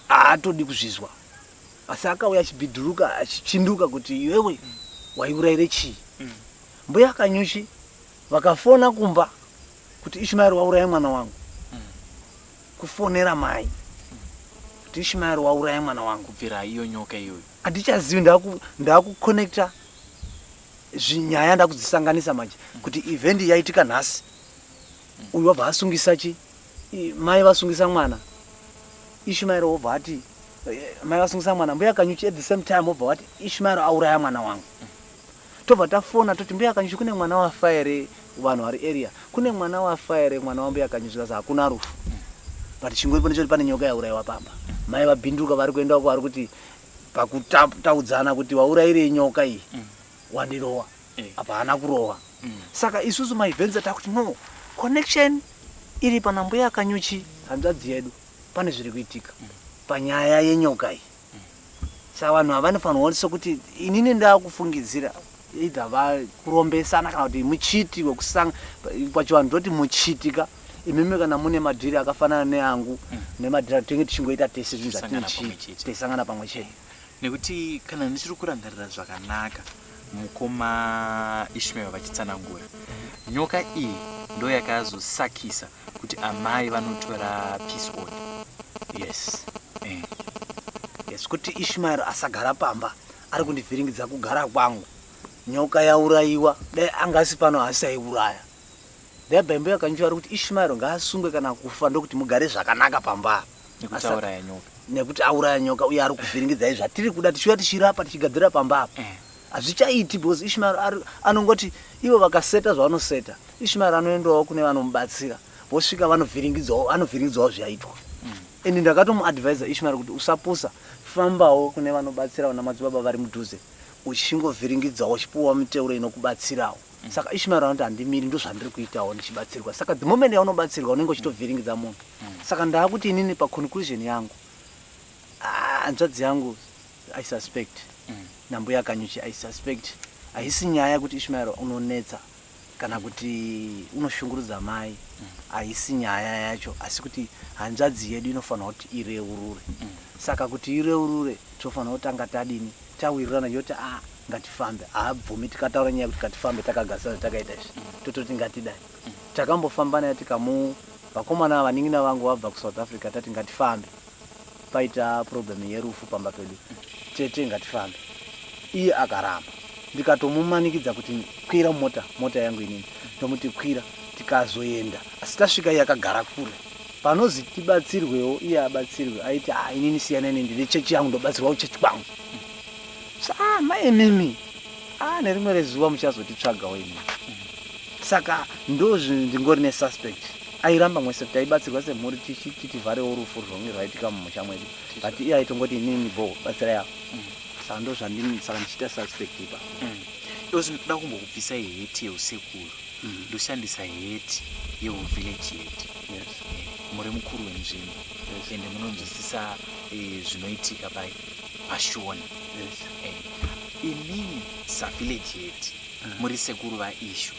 haatodi kuzvizwa asi akauya achibhidhuruka achichinduka kuti iwewe waiurayire chii mbuya akanyuchi vakafona kumba kuti Ishmael wauraya mwana wangu, kufonera mai kuti Ishmael wauraya mwana wangu. Kubvira iyo nyoka iyoyo Handichazivi, ndakuconnecta zvinyaya ndakudzisanganisa manje kuti event yaitika nhasi. Uyu wabva asungisa chi? Mai vasungisa mwana. Ishmael wobva ati mai vasungisa mwana, mbuya Kanyuchi at the same time wobva wati Ishmael auraya mwana wangu. Tobva tafona toti mbuya Kanyuchi kune mwana wafa ere, vanhu vari area kune mwana wafa ere, mwana wambuya Kanyuchi, kasi hakuna rufu. But chingoripo ndechoti pane nyoka yaurayiwa pamba. Mai vabhinduka vari kuenda uko vari kuti pakutaudzana kuti waurayirei nyoka iyi, wandirowa apa haana kurowa. Saka isusu maevents atakuti no connection iri pana mbuya Kanyuchi hanzvadzi yedu, pane zviri kuitika panyaya yenyoka iyi. Saka vanhu havanofanirwa sokuti inini ndakufungidzira either vakurombesana kana kuti muchiti wekusanga pachivanhu toti muchitika. Imimi kana mune madhiri akafanana neangu nemadhiri tinenge tichingoita tese zvinhu zvatinochita teisangana pamwe chete. Nekuti kana ndichiri kurangarira zvakanaka mukoma Ishmael vachitsanangura, nyoka iyi ndo yakazosakisa kuti amai vanotora peace order. Yes. Yes, kuti Ishmael asagara pamba ari kundivhiringidza kugara kwangu. Nyoka yaurayiwa, dai angasi pano asaiuraya. Dai mbuya Kanyuchi ari kuti Ishmael ngaasungwe kana kufa ndokuti mugare zvakanaka pamba. Nekuti auraya nyoka. Nekuti auraya nyoka uye ari kuvhiringidzai zvatiri kuda tichiuya tichirapa tichigadzira pamba apa. Hazvichaiti because Ishmael anongoti ivo vakaseta zvavanoseta. Ishmael anoendawo kune vanomubatsira. Vosvika vanovhiringidzawo zvaitwa. Ende ndakatomuadvisa Ishmael kuti usapusa, fambawo kune vanobatsira vana madzibaba vari mudhuze, uchingovhiringidzawo uchipuwa miteuro inokubatsirawo. Saka Ishmael anoti handimiri, ndo zvandiri kuitawo ndichibatsirwa. Saka the moment yaunobatsirwa unenge uchitovhiringidza munhu. Saka ndakuti inini paconclusion yangu, hanzvadzi yangu I suspect, nambuya Kanyuchi I suspect, haisi nyaya kuti Ishmael unonetsa kana kuti unoshungurudza mai, haisi nyaya yacho, asi kuti hanzvadzi yedu inofanira kuti ireurure. Saka kuti ireurure tofanira kutanga tadini, tawirirana yoti ngatifambe. Haabvumi tikataura nyaya kuti ngatifambe takagadzana takaita izvi, tototi ngatidai. Takambofamba naye vakomana vanin'ina vangu vabva kuSouth Africa, tati ngatifambe, paita problem yerufu pamba pedu, tete ngatifambe. Iye akaramba. Ndikatomumanikidza kuti kwira mota yangu inini, ndomuti kwira, tikazoenda. Asi tasvika iye akagara kure, panozi tibatsirwewo iye abatsirwe, aiti inini siyana ine ndine chechi yangu ndobatsirwa kuchechi kwangu. Maimimi nerimwe rezuva muchazotitsvagawo imwe. Saka ndingori nesuspect. Airamba mwese kuti aibatsirwa semhuri tichivharewo rufu rwonge rwaitika mumusha mwedu, but iye aitongoti inini batsira yavo. Saka ndo saka ndichiita suspect ipa. Iwo ndoda kumbokubvisai heti yeusekuru, ndoshandisa heti yeuvillage yedu. Muri mukuru wenzvimbo ende munonzwisisa zvinoitika pashoni. Inini savillage yedu muri sekuru vaishu,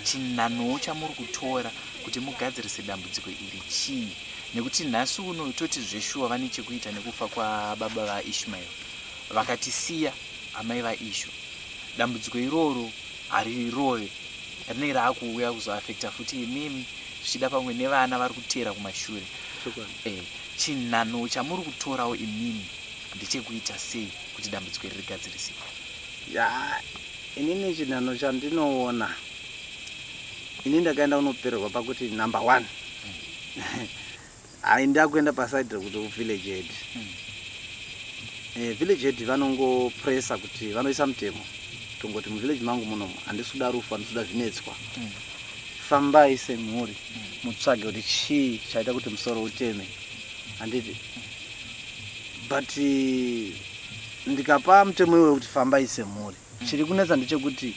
chinhanowo chamuri kutora kuti mugadzirise dambudziko iri chii? Nekuti nhasi uno toti zveshuwa vane chekuita nekufa kwababa vaIshmael, vakatisiya amai vaIshu. Dambudziko iroro harirove rinenge raakuuya kuzoafekta futi imimi, zvichida pamwe nevana vari kuteera kumashure. Chinhano chamuri kutorawo imimi ndechekuita sei kuti dambudziko iri rigadzirisike? Inini chinhano chandinoona, inini ndakaenda unopererwa pakuti number 1 hainda kuenda pasaidi rekuti kuvillage head. Village head vanongopresa kuti vanoisa mutemo tongoti muvillage mangu munomu handisi kuda rufu, handisi kuda zvinetswa, fambai semhuri mutsvage kuti chii chaita kuti musoro uteme, handiti. But ndikapa mutemo iwe kuti fambai semhuri, chiri kunetsa ndechekuti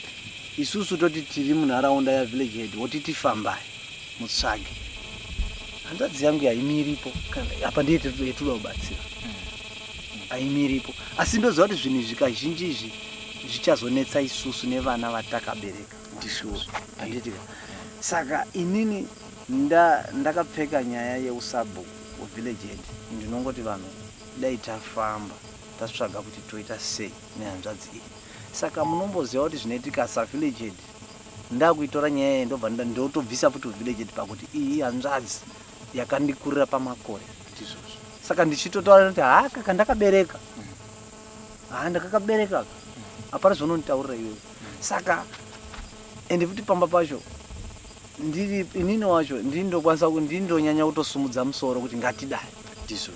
isusu toti tiri munharaunda yavillage head woti tifambai mutsvage. Hanzvadzi yangu haimiripo, apa ndiye toda kubatsira, haimiripo. Asi ndoziva kuti zvinhu zvizhinji izvi zvichazonetsa isusu nevana vatakabereka ndishuwa, handiti. Saka inini ndakapfeka nyaya yeusabhuku hwevillage head, ndinongoti vanhu dai tafamba tasvaga kuti toita sei nehanzvadzi iyi. Saka munomboziva kuti zvinoitika savillage head ndakuitora nyaya ndobva ndotobvisa futi village pakuti iyi hanzvadzi yakandikurira pamakore saka ndichitotaura kuti kaka ndakabereka ndakakabereka hapana zvononditaurira iwewe saka ende futi pamba pacho inini wacho ndindokwanisa ndindonyanya kutosumudza musoro kuti ngatidai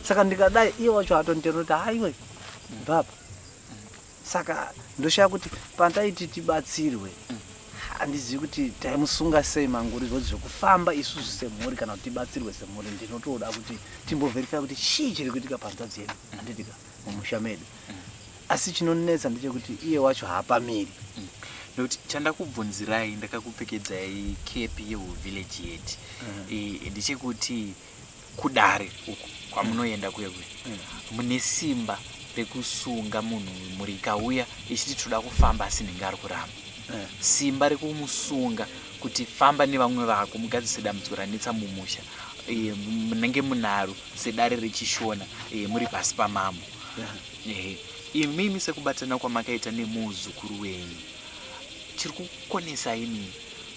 saka ndikadai iye wacho atonitero kuti haiwe baba saka ndoshaya kuti pandaiti tibatsirwe handizivi kuti taimusunga sei manguri zvokufamba isusu semhuri kana kuti tibatsirwe semhuri ndinotoda kuti timbovherifya kuti chii chiri kuitika panzvadzi yedu handitika mumusha medu asi chinonetsa ndechekuti iye wacho haapamiri nokuti chandakubvunzirai ndakakupfekedzai kepi yehuvillage yedu ndechekuti kudare uku kwamunoenda kuyekuya mune simba rekusunga munhu muri ikauya ichiti toda kufamba asi nenge ari kuramba simba rekumusunga kuti famba nevamwe vako mugadzise dambudziko ranetsa mumusha munenge munaro sedare rechishona muri pasi pamambo imimi sekubatana kwamakaita nemuzukuru wenyu chiri kukonesa ini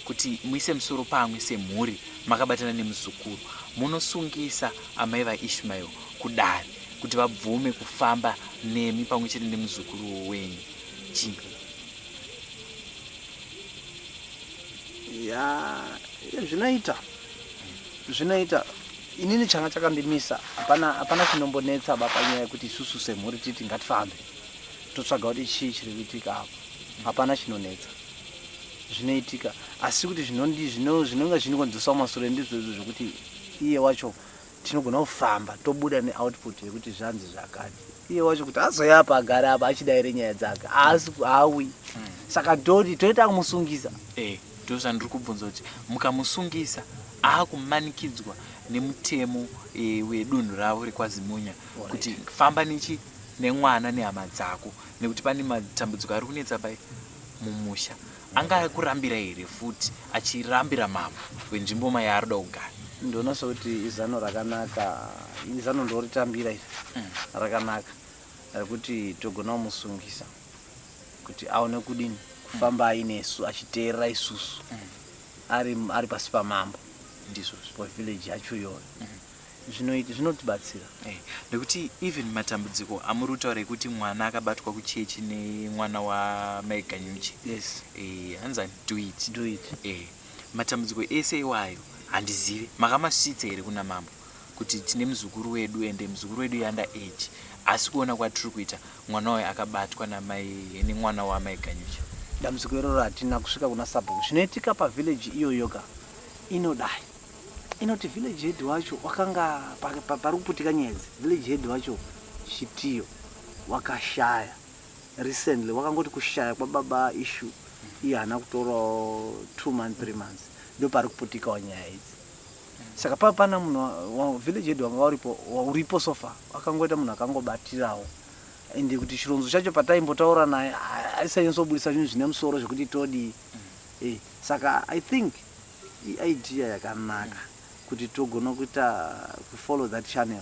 kuti muise musoro pamwe semhuri makabatana nemuzukuru munosungisa amai vaishmael kudare kuti vabvume kufamba nemi pamwe chete nemuzukuru wenyu chii zvinoita inini changa chakandimisa hapana chinombonetsa panyaya yekuti isusu semhuri titi ngatifambe totsvaga kuti chii chiri kuitika apo hapana chinonetsa zvinoitika asi kuti zvinonga zvinokonzesa masoro ndizvozvo zvokuti iye wacho tinogona kufamba tobuda neoutput yekuti zvanzi zvakati iye wacho kuti azoya apa agare apa achidaire nyaya dzake asi haawi saka toita kumusungisa ndozvandiri kubvunza kuti mukamusungisa aakumanikidzwa nemutemo wedunhu ravo rekwazimunya kuti famba nechi nemwana nehama dzako nekuti pane matambudziko ari kunetsa pai mumusha anga kurambira here futi achirambira mambo wenzvimbo mayaarida kugara ndona sokuti izano rakanaka izano ndoritambira iri rakanaka rekuti togona kumusungisa kuti aone kudini kufamba ainesu achiteerera isusu ari pasi pamambo ndizvo village yacho iyoyo zvinotibatsira nekuti even matambudziko amuri kutaura ekuti mwana akabatwa kuchechi nemwana wamaiganyuchi hanzani do it matambudziko ese iwayo handizivi makamasvitsa here kuna mambo kuti tine muzukuru wedu ende muzukuru wedu yanda age asi kuona kwatiri kuita mwana wayo akabatwa nemwana wamaiganyuchi dambudziko iroro hatina kusvika kuna sabhuku zvinoitika pavillage iyoyoka inodai inoti village head wacho wakanga pari kuputika nyedzi village head wacho chitiyo wakashaya recently wakangoti kushaya kwababa issue iye hana kutorawo 2 months 3 months ndo pari kuputikawo nyaya idzi saka pana munhu village head wanga uripo sofa wakangoita munhu akangobatirawo ende kuti chironzo chacho pataimbotaura naye aisanyatsobudisa zvinhu zvine musoro zvekuti todi saka I think idea yakanaka kuti togona kuita kufollow that channel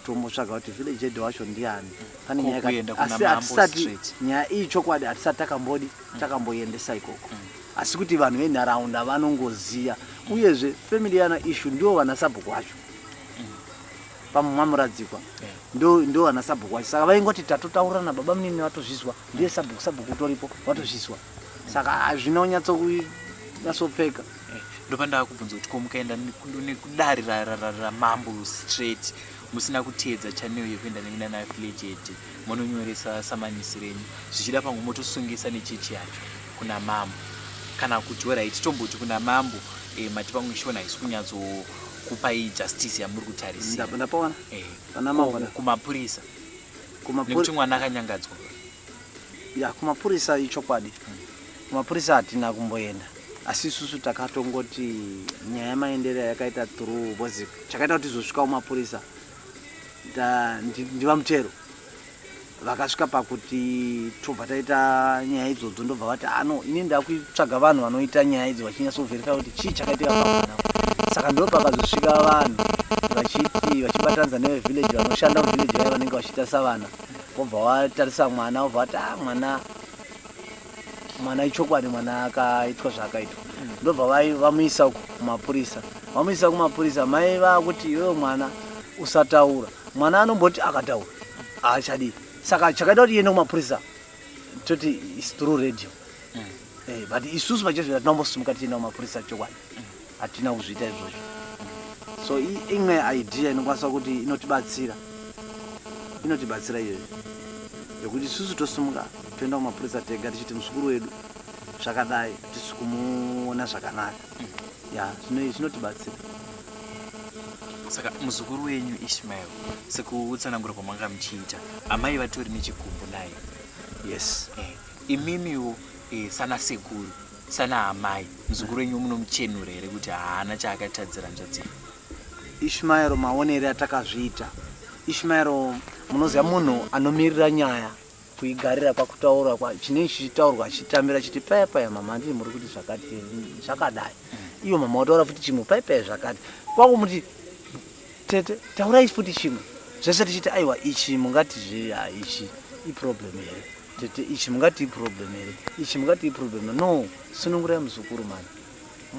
tombotsvaga kuti village head wacho ndiani pane nyaya asi hatisati nyaya iyi chokwadi hatisati takamboiendesa ikoko asi kuti vanhu venharaunda vanongoziya uyezve family yana issue ndo vana sabhuku wacho pamumamuradzikwa ndo vana sabhuku wacho saka vaingoti tatotaurana baba munini watozvizwa ndiye sabhuku utoripo watozvizwa saka hazvina kunyatsopfeka ndopandava kubvunza kuti komukaenda nekudare ramambo straight musina kuteedza channel yekuenda nekuenda nayo village head munonyoresa samanisi renyu zvichida pangu motosungisa nechechi yacho kuna mambo kana kuti orit tomboti kuna mambo mati pamwe shona haisi kunyatsokupai justice yamuri kutarisira ndapaona kumapurisa nekuti mwana akanyangadzwa kumapurisa ichokwadi kumapurisa hatina kumboenda asi isusu takatongoti nyaya yemaenderero yakaita through bozik chakaita kuti izosvika kumapurisa ndiva mutero vakasvika pakuti tobva taita nyaya idzodzo ndobva vati ini ndakutsvaga vanhu vanoita nyaya idzi vachinyatsoverifya kuti chii chakaitika pamwana saka ndo pakazosvika vanhu vachibatanidza nevevillage vanoshanda muvillage vaye vanenge vachiita savana vobva vatarisa mwana vobva vati mwana ichokwadi mwana akaitwa zvaakaitwa ndobva vamuisa kumapurisa. Vamuisa kumapurisa, mai vakuti iwewe mwana usataura. Mwana anomboti akataura aachadi. Saka chakaita kuti iende kumapurisa toti is through radio. But isusu pachedu tinombosimuka tienda kumapurisa chokwadi. Hatina kuzviita izvozvo. So imwe idea inokwanisa kuti inotibatsira iyoyo yekuti isusu tosumuka toenda kumapurisa tega tichiti muzukuru wedu zvakadai tisi kumuona zvakanaka. Zvinotibatsira. Saka muzukuru wenyu Ishmael sekutsanangura kwamanga muchiita amai vatori nechigumbu naye. Yes. Imimiwo sana sekuru sana amai muzukuru wenyu munomuchenura here kuti haana chaakatadzira njodzi? Ishmael maonere atakazviita. Ishmael munoziva munhu anomirira nyaya kuigarira kwakutaura chinenge chichitaurwa achitambira chiti paya mama ndiri muri kuti zvakati zvakadai. Iyo mama wataura futi chimwe paya zvakati. Kwangu muti tete taurai futi chimwe. Zvese tichiti aiwa ichi mungati ichi iproblem here. Tete ichi mungati iproblem here. Ichi mungati iproblem. No, sunungurai muzukuru mani.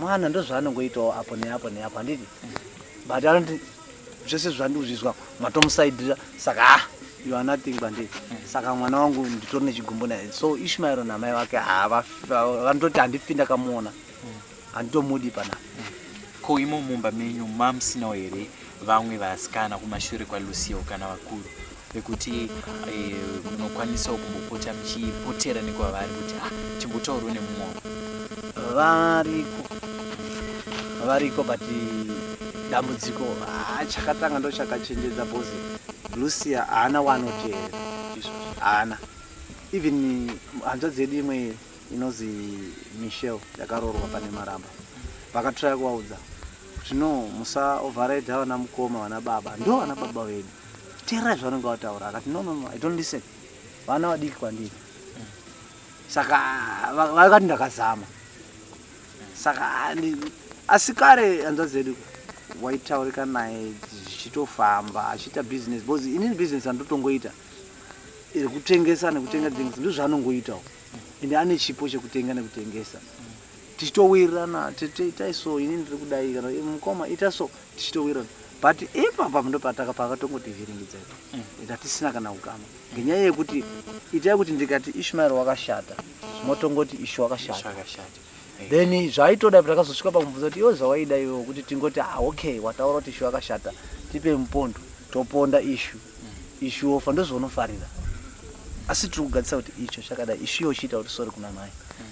Mwana ndozvaanongoitawo apo neapo handiti. But anoti zvese zvandikuzvizwa matomusaidira saka you are nothing bandit. Saka mwana wangu nditori nechigumbu naye. So Ishmael namai wake vanototi handifi ndakamuona. Handitomudi pana. Ko imo mumba menyu mamusinawo here vamwe vasikana kumashure kwaLucia kana vakuru vekuti munokwanisawo kumbopota muchipotera nekwavari kuti chimbotaurawo nemumwe? Variko but dambudziko chakatanga ndo chakachenjedza bhozi. Lucia haana wanoteera. Haana. Even hanzva dzedu imwe inozi Michelle yakaroorwa pane maramba. Vakatraya kuvaudza kuti no musa override vana mukoma vana baba ndo vana baba vedu. Teerai zvavanenge vataura. Akati no I don't listen. Vana vadiki kwandiri. Saka vakati ndakazama. Saka asi kare hanzva dzedu waitaurika naye zvichitofamba achiita business because inini business handotongoita kutengesa nekutengesa ndo zvaanongoitawo ende ane chipo chekutenga nekutengesa tichitowirirana itai so inini ndiri kudai kana mukoma ita so tichitowirirana but ipapa ndo pakatongoti ita tisina kana ukama ngenyaya yekuti itai kuti ndikati Ishmael wakashata zvinotongoti Ishu wakashata. Then zvaitoda kuti takazosvika pamubvunzo kuti iwo zvawaida iwo kuti tingoti okay wataura kuti Ishu wakashata tipe mupondo toponda Ishu ofa ndozvaunofarira. Asi tiri kugadzisa kuti icho chakadai Ishu yochiita kuti sori kuna mai.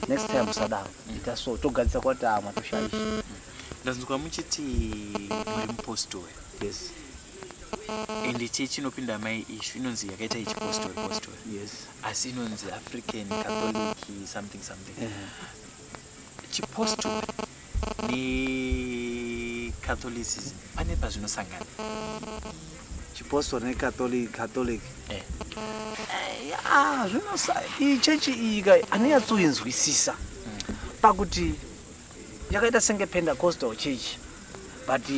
Next time usadaro ita so togadzisa kuti mwatoshaisha. Ndazonzwa muchiti muri mupostori. Yes. Ende chechi inopinda mai Ishu inonzi yakaita ichipostori. Yes. Asi inonzi African Catholic something. Chipostori neCatholicism pane pazvinosangana. Chipostori neCatholic. Ichechi iyi anonyatsoinzwisisa pakuti yakaita senge Pentecostal church but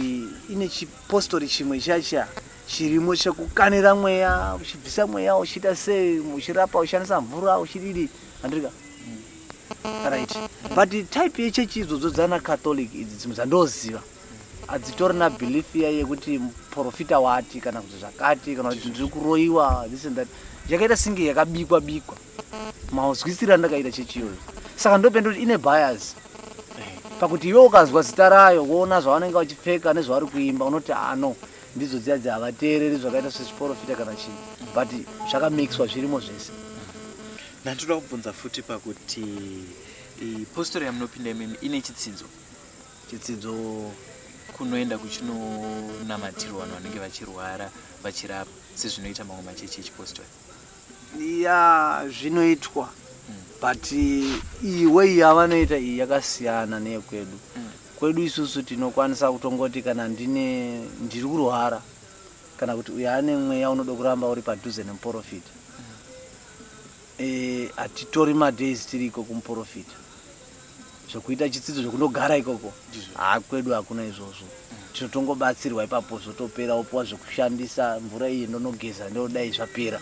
ine chipostori chimwe chacha chirimo chekukanira mweya uchibvisa mweya uchiita sei uchirapa uchishandisa mvura uchididi handika. Right. But type yechechi idzodzo dzana Catholic idzi dzimwe dzandoziva hadzitori na belief yekuti muprofita wati kana kuti zvakati kana kuti ndiri kuroiwa this and that. Yakaita singe yakabikwa mauzwisira andakaita chechi iyoyo. Saka ndopenda kuti ine bias pakuti iwe ukazwa zita rayo kuona zvavanenge vachipfeka nezvavari kuimba unoti no ndidzo dziya dzavateereri zvakaita sechiprofita kana chii but zvakamixwa zvirimo zvese. Ndandoda kubvunza futi pakuti postori yamunopinda imimi ine chitsidzo kunoenda kuchinonamatirwa vanhu vanenge vachirwara vachirapa sezvinoita mamwe machechi echipostori. Zvinoitwa but iwe yavanoita iyi yakasiyana neyekwedu. Kwedu isusu tinokwanisa kutongoti kana ndiri kurwara kana kuti uyo ane mweya unoda kuramba uri padhuze nemuprofita hatitori madays tiriko kumuprofita zvokuita chitsidzo zvekundogara ikoko kwedu hakuna izvozvo. Tinotongobatsirwa ipapo zvotopera wopuwa zvekushandisa mvura iyi ndonogeza ndodai zvapera.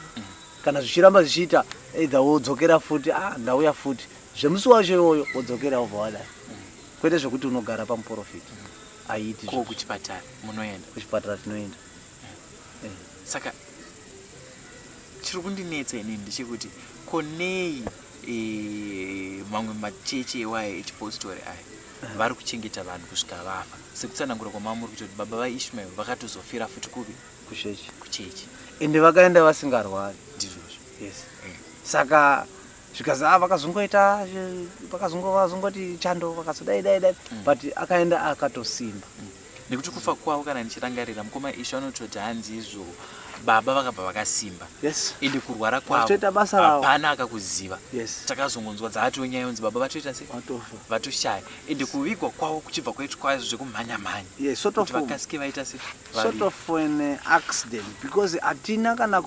Kana zvichiramba zvichiita either wodzokera futi ndauya futi zvemusi wacho iwoyo wodzokera wobva wadai. kwete zvokuti unogara pamuprofita aiti ko kuchipatara munoenda kuchipatara tinoenda saka chiri kundinetsa inini ndechekuti konei mamwe machechi ewaye echipostori aya vari kuchengeta vanhu kusvika vafa sekutsanangura kwamamuri kuti baba vaishmael vakatozofira futi kupi kuchechi ende vakaenda vasingarwari ndizvozvo yes saka zvikazi vakazongoita vakazongoti chando vakazodai but akaenda akatosimba nekuti kufa kwavo kana ndichirangarira mukoma isho anototi hanzi izvo baba vakabva vakasimba yes ende kurwara kwavo hapana akakuziva takazongonzwa dzaatonyaya yonzi baba vatoita sei vatoshaya ende kuvigwa kwavo kuchibva kwaitwa kwazvo zvekumhanya-mhanya kuti vakasike vaita sei sort of an accident because hatina kana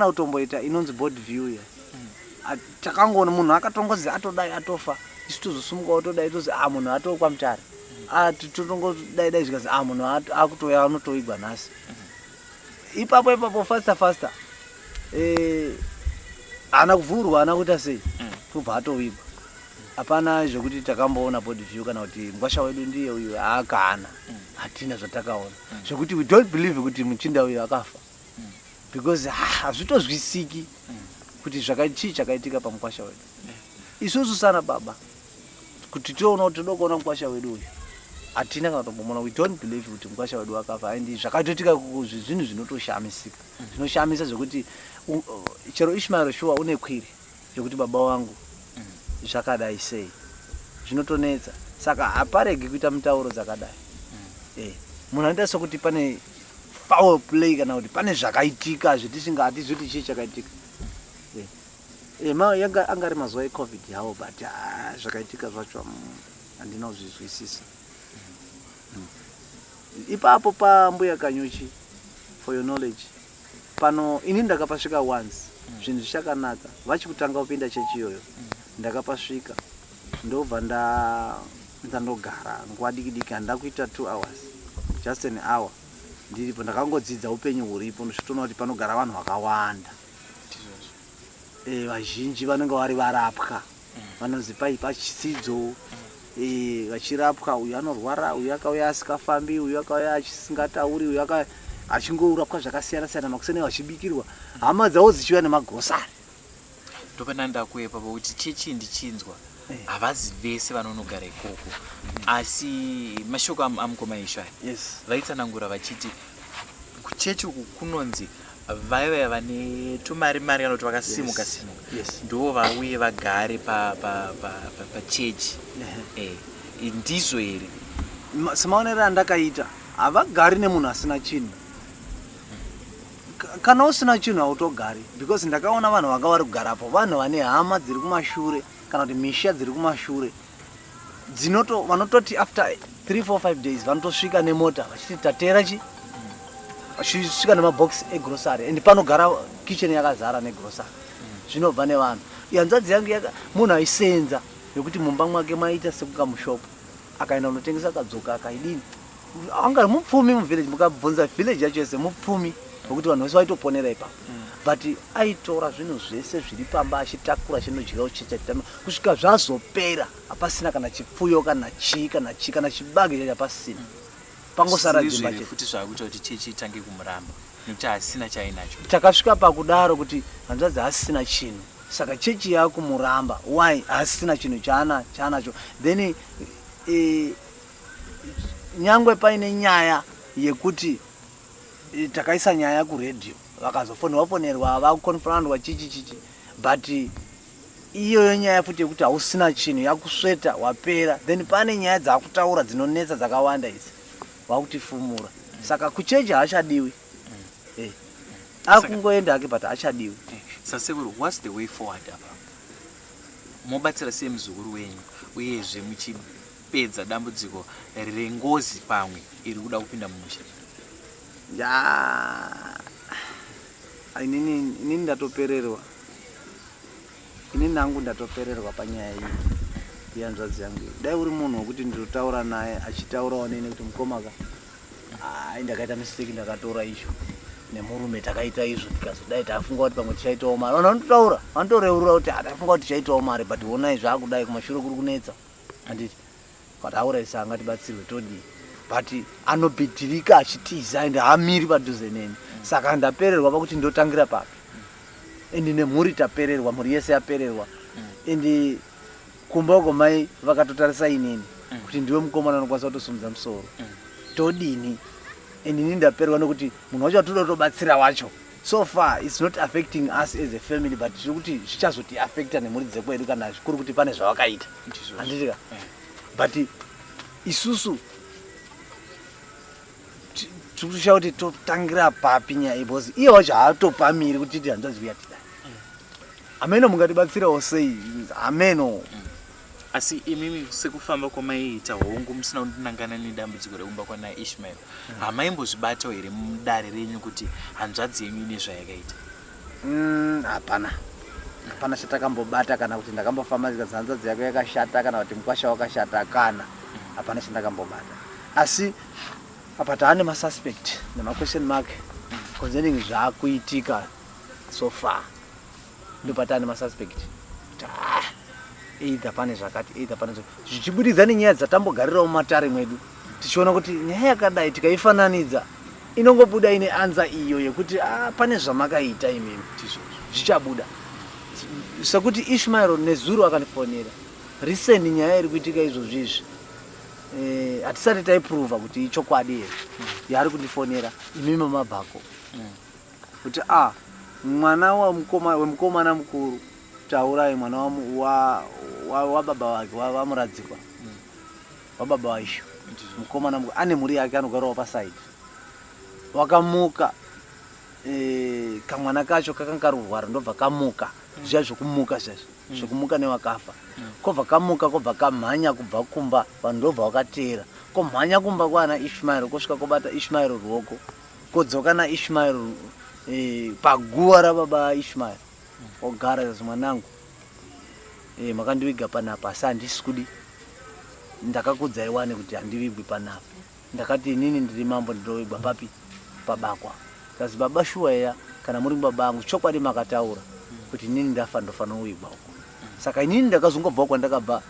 kutomboita inonzi board view ya takangoona munhu akatongozi atodai atofa isu tozosumukawo todai tozi munhu atokwa mutare totongodaidai zvikazi munhu akutoya anotoigwa nhasi ipapo fasta haana kuvhurwa haana kuita sei kubva atoigwa hapana zvokuti takamboona board view kana kuti ngwasha wedu ndiye uyu haakana hatina zvatakaona zvokuti we don't believe kuti muchinda uyu akafa because hazvitozwisiki kuti chii chakaitika pamukwasha wedu isusu sana baba kuti toona kuti toda kuona mukwasha wedu uyu hatina kana tombomona we don't believe kuti mukwasha wedu wakafa and zvakatoitika zvinhu zvinotoshamisika zvinoshamisa zvokuti chero Ishmael shuwa une kwiri zvokuti baba wangu zvakadai sei zvinotonetsa saka haparegi kuita mitauro dzakadai munhu anoita sokuti pane foul play kana kuti pane zvakaitika zvetisingati chii chakaitika anga ari mazuva ecovid yawo but zvakaitika zvacho handinozvizwisisa ipapo pambuya Kanyuchi for your knowledge pano ini ndakapasvika once zvinhu zvichakanaka vachikutanga kupinda chechi iyoyo ndakapasvika ndobva ndandogara nguva diki handakuita 2 hours just an hour ndiripo ndakangodzidza upenyu huripo ndochitoona kuti panogara vanhu vakawanda vazhinji vanenge vari varapwa vanonzi pachidzidzo vachirapwa uyu anorwara uyu akauya asikafambi uyu akauya asingatauri uyu achingorapwa zvakasiyana makusene vachibikirwa hama dzavo dzichiuya nemagosari ndopanda ndakuepa pakuti chechi ndichinzwa havazi vese vanonogara ikoko asi mashoko amukoma Ishmael vaitsanangura vachiti kuchechi uku kunonzi vaiva vane tumari kana kuti vakasimuka ndo vauye vagare pachechi ndizvo here semaonero andakaita havagari nemunhu asina chinhu kana usina chinhu hautogari because ndakaona vanhu vanga vari kugarapo vanhu vane hama dziri kumashure kana kuti misha dziri kumashure vanototi after 3-4-5 days vanotosvika nemota vachiti tatera vachisvika nemabox egrosary and panogara kitchen yakazara negrosary zvinobva nevanhu hanzvadzi yangu munhu aisenza yokuti mumba mwake maita sekukamushopo akaenda unotengesa akadzoka akaidini anga mupfumi muvillage mukabvunza village yacho yese mupfumi wekuti vanhu vese vaitoponera ipapo but aitora zvinhu zvese zviri pamba achitakura chinodyiwa uchichachitama kusvika zvazopera hapasina kana chipfuyo kana chii kana chibage chacho hapasina pangosara dzimba futi zvakuita kuti chechi itange kumuramba nekuti hasina chainacho takasvika pakudaro kuti hanzvadzi hasina chinhu saka chechi yakumuramba why hasina chinhu chaanacho then nyangwe paine nyaya yekuti takaisa nyaya kuredhiyo vakazofonerwa vakukonfrandwa chichi but iyoyo nyaya futi yekuti hausina chinhu yakusveta wapera then pane nyaya dzakutaura dzinonetsa dzakawanda idzi vakutifumura saka kuchechi haachadiwi akungoenda hake but haachadiwi sasekuru what's the way forward apa mobatsira sei muzukuru wenyu uyezve muchipedza dambudziko rengozi pamwe iri kuda kupinda mumusha inini ndatopererwa inini nangu ndatopererwa panyaya iyi yanzvadzi yangu dai uri munhu wekuti ndinotaura naye achitaurawo nene kuti mukomaka ndakaita mistake ndakatora icho nemurume takaita izvo tikazodai tafunga kuti pamwe tichaitawo mari vanotaura vanotoreurura kuti tafunga kuti tichaitawo mari but onai zvaakudai kumashure kuri kunetsa handiti pataura isi angatibatsirwe todii but anobhidhirika achitiza ende haamiri padhuze neni saka ndapererwa pakuti ndotangira papi endi nemhuri tapererwa mhuri yese yapererwa endi kumba uko mai vakatotarisa inini kuti ndiwe mukomana anokwanisa kutosumudza musoro todini endi ini ndapererwa nokuti munhu wacho atoda kutobatsira wacho so far it's not affecting us as a family but zviri kuti zvichazoti affecta nemhuri dzekwedu kana zvikuru kuti pane zvavakaita handitika but isusu tikushawa kuti totangira papi nyaya iyi because iye wacho haatopamiri kuti titi hanzvadzi uya tidai ameno mungatibatsirawo sei ameno asi imimi sekufamba kwamaiita hongu musina kundinangana nedambudziko rekumba kwana Ishmael hamaimbozvibatawo here mudare renyu kuti hanzvadzi yenyu ine zvayakaita hapana chatakambobata kana kuti ndakambofamba zikazi hanzvadzi yako yakashata kana kuti mukwasha wakashata kana hapana chandakambobata asi apa taane masuspect nema-question mark concerning zvaakuitika so far ndopataane masuspect either pane zvakati either pane zvichibudidza nenyaya dzatambogarirawo mumatare mwedu tichiona kuti nyaya yakadai tikaifananidza inongobuda ine anza iyo yekuti pane zvamakaita imimi zvichabuda sekuti Ishmael nezuro akandifonera recent nyaya iri kuitika izvozvizvi hatisati taiprova kuti ichokwadi here yaari kundifonera imimi mabhako kuti mwana wemukomana mukuru taurai mwana wababa wake wamuradzikwa wababa waisho mukomana mukuru ane mhuri yake anogarawo pasaidi wakamuka kamwana kacho kakanga karurwara ndobva kamuka zviya zvokumuka zvazvo zvokumuka newakafa kobva kamuka kobva kamhanya kubva kumba vanhu ndobva wakateera komhanya kumba kwana Ishmael kosvika kobata Ishmael ruoko kodzoka naIshmael paguva rababa Ishmael ogara zazi mwanangu makandiviga panapa asi handisi kudi ndakakudzaiwane kuti handivigwi panapa ndakati inini ndiri mambo ndidovigwa papi pabakwa kazi baba shuwa eya kana muri baba angu chokwadi makataura kuti inini ndafa ndofanowigwa uko saka inini ndakazongobva kwandakabva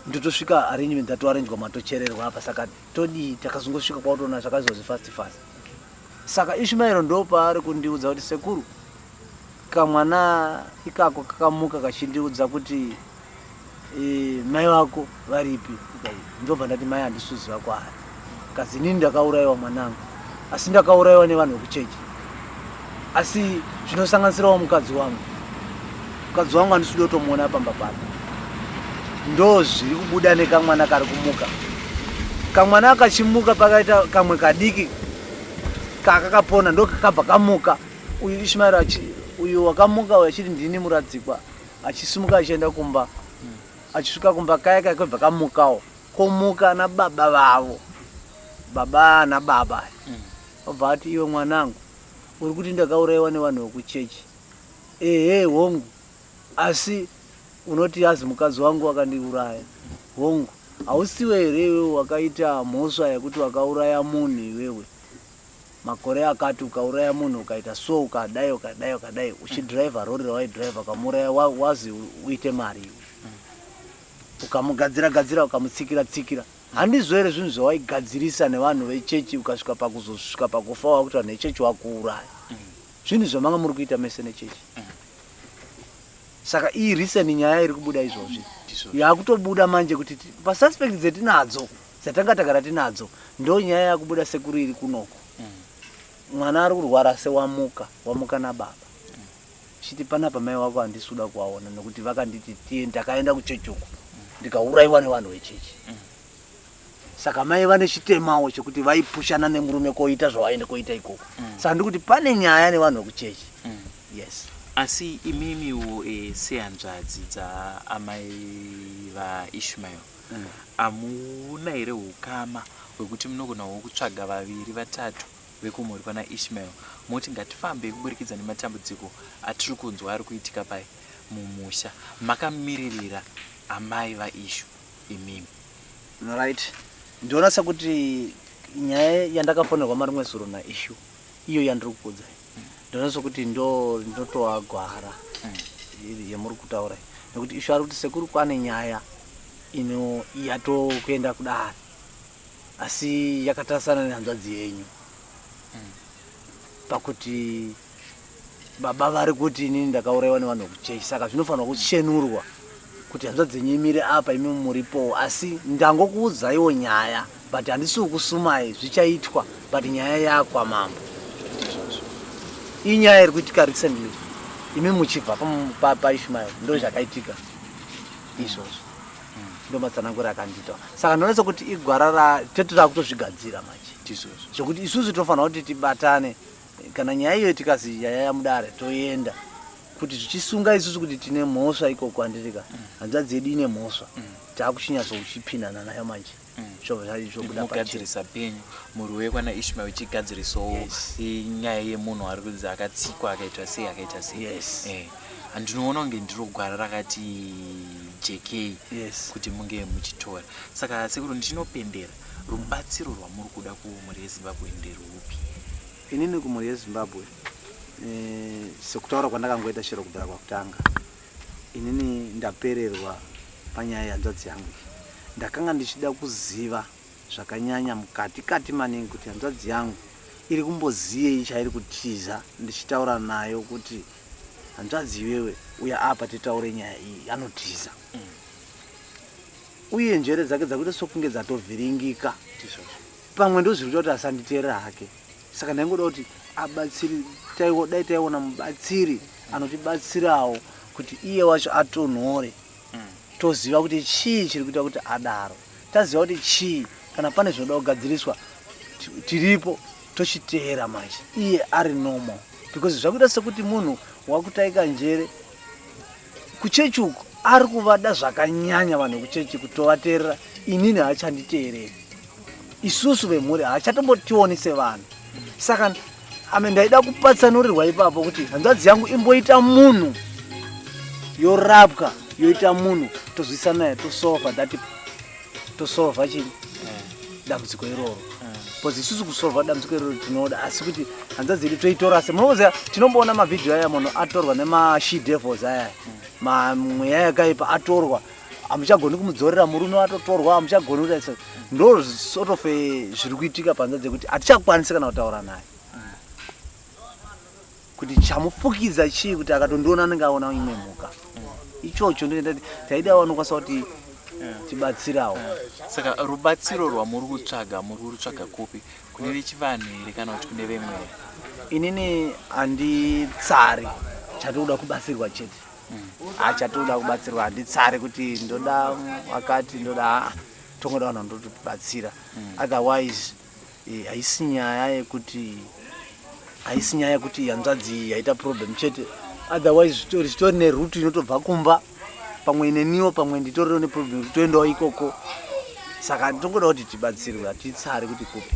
ndotosvika arrangement dzatoarrangewa matochererwa apa saka todi takazongosvika kwautoona zvakaziwa fast saka Ishmael ndopaari kundiudza kuti sekuru kamwana ikako kakamuka kachindiudza kuti mai wako varipi ndobva ndati mai handisuziva kwaari kazi inini ndakaurayiwa mwanangu asi ndakaurayiwa nevanhu vekuchechi asi zvinosanganisirawo mukadzi wangu handisudi kutomuona pamba pano ndo zviri kubuda nekamwana kari kumuka kamwana akachimuka pakaita kamwe kadiki kakakapona ndo kakabva kamuka uyu Ishmael uyu wakamuka achiti ndini muradzikwa achisimuka achienda kumba achisvika kumba kaya kakobva kamukawo komuka nababa vavo baba nababa obva ati iwe mwanangu uri kuti ndakaurayiwa nevanhu vekuchechi hongu asi unoti azi mukadzi wangu wakandiuraya hongu hausiwe here iwewe wakaita mhosva yekuti wakauraya munhu iwewe makore akati ukauraya munhu ukaita so ukadai uchidhiraivha rori rawaidhiraivha ukamuraya wazi uite mari iwe ukamugadzira ukamutsikira handizvo here zvinhu zvawaigadzirisa nevanhu vechechi ukasvika pakuzosvika pakufa wakuti vanhu vechechi wakuuraya zvinhu zvamanga muri kuita mese nechechi saka iyi recent nyaya iri kubuda izvozvi yakutobuda manje kuti pasuspect dzetinadzo dzatanga tagara tinadzo ndo nyaya yakubuda sekuru iri kunoko mwana ari kurwara sewamuka nababa chiti panapa mai wako handisuda kuwaona nekuti vakanditi ndakaenda kuchechi uko ndikaurayiwa nevanhu vechechi saka mai vane chitemawo chekuti vaipushana nemurume koita zvavaende koita ikoko saka ndikuti pane nyaya nevanhu vekuchechi yes asi imimiwo sehanzvadzi dzaamai vaIshmael hamuna here ukama hwekuti munogonawo kutsvaga vaviri vatatu vekumhuri kwana Ishmael moti ngatifambe kuburikidza nematambudziko atiri kunzwa ari kuitika pai mumusha makamiririra amai vaIshu imimi right ndinoona sekuti nyaya yandakafonerwa marimwe zuro naIshu iyo yandiri kukuudzai ndinoso kuti ndotowa gwara yemuri kutaura nekuti isho ari kuti sekuru kwane nyaya ino yatokuenda kudare asi yakatasana nehanzvadzi yenyu pakuti baba vari kuti inini ndakaurayiwa nevanhu vekuchechi saka zvinofanirwa kuchenurwa kuti hanzvadzi yenyu imire apa imi muripowo asi ndangokuudzaiwo nyaya but handisi ukusumai zvichaitwa but nyaya yakwa mambo iyi nyaya iri kuitika recently imi muchibva paishmael ndo zvakaitika izvozvo ndo matsanangura akandiita saka ndonetsa kuti igwara tetira kutozvigadzira manje zvokuti isusu tofanira kuti tibatane kana nyaya iyo tikazi nyaya yamudare toenda kuti zvichisunga isusu kuti tine mhosva ikoko handirika hanzvadzi yedu ine mhosva taakuchinyatso uchipinana nayo manje mugadzirisa penyu muri wekwana ishmael uchigadzirisawo nyaya yemunhu ari kudzi akatsikwa akaita sei akaita sei handinoona kunge ndiro gwara rakati jk kuti munge muchitora saka sekuru ndinopembera rubatsiro rwamuri kuda kumhuri yezimbabwe nderupi inini kumhuri yezimbabwe sekutaura kwandakangoita chero kubvira kwakutanga inini ndapererwa panyaya yanzvadzi yangu ndakanga ndichida kuziva zvakanyanya mukati maningi kuti hanzvadzi yangu iri kumboziyei chairi kutiza ndichitaura nayo kuti hanzvadzi iwewe uya apa titaure nyaya iyi anotiza uye njere dzake dzakuita sokunge dzatovhiringika pamwe ndozviri kuti asanditeerera hake saka ndaingoda kuti abatsiri dai taiona mubatsiri anotibatsirawo kuti iye wacho atonhore toziva kuti chii chiri kuita kuti adaro taziva kuti chii kana pane zvinoda kugadziriswa tiripo tochiteera manje iye ari normal because zvakuita sekuti munhu wakutaika njere kuchechi uko ari kuvada zvakanyanya vanhu vekuchechi kutovateerera inini haachanditeereri isusu vemhuri haachatombotioni sevanhu saka ndaida kupatsanurirwa ipapo kuti hanzvadzi yangu imboita munhu yorapwa yoita munhu tozwisana naye tosolva chini dambudziko iroro because isusu kusolva dambudziko iroro tinoda asi kuti hanzvadzi yedu toitora se munoziva tinomboona mavhidhiyo aya munhu atorwa nemashi devils aya mweya yakaipa atorwa hamuchagoni kumudzorera murume atotorwa hamuchagoni kuita ndo sort of zviri kuitika panzvadzi yekuti hatichakwanisi kana kutaura naye kuti chamufukidza chii kuti akatondiona anenge aona imwe mhuka ichocho ndoenda taida vanokwanisa kuti tibatsirawo saka rubatsiro rwamuri kutsvaga kupi kune vechivanhu here kana kuti kune vemwe inini handitsari chatoda kubatsirwa chete chatoda kubatsirwa handitsari kuti ndoda wakati ndoda tongoda vanhu vandotibatsira otherwise haisi nyaya yekuti hanzvadzi yaita problem chete otherwise zvitori nerutu inotobva kumba pamwe neniwo pamwe nditoriwo neproblem toendawo ikoko saka tongoda kuti tibatsirwe hatitsari kuti kupi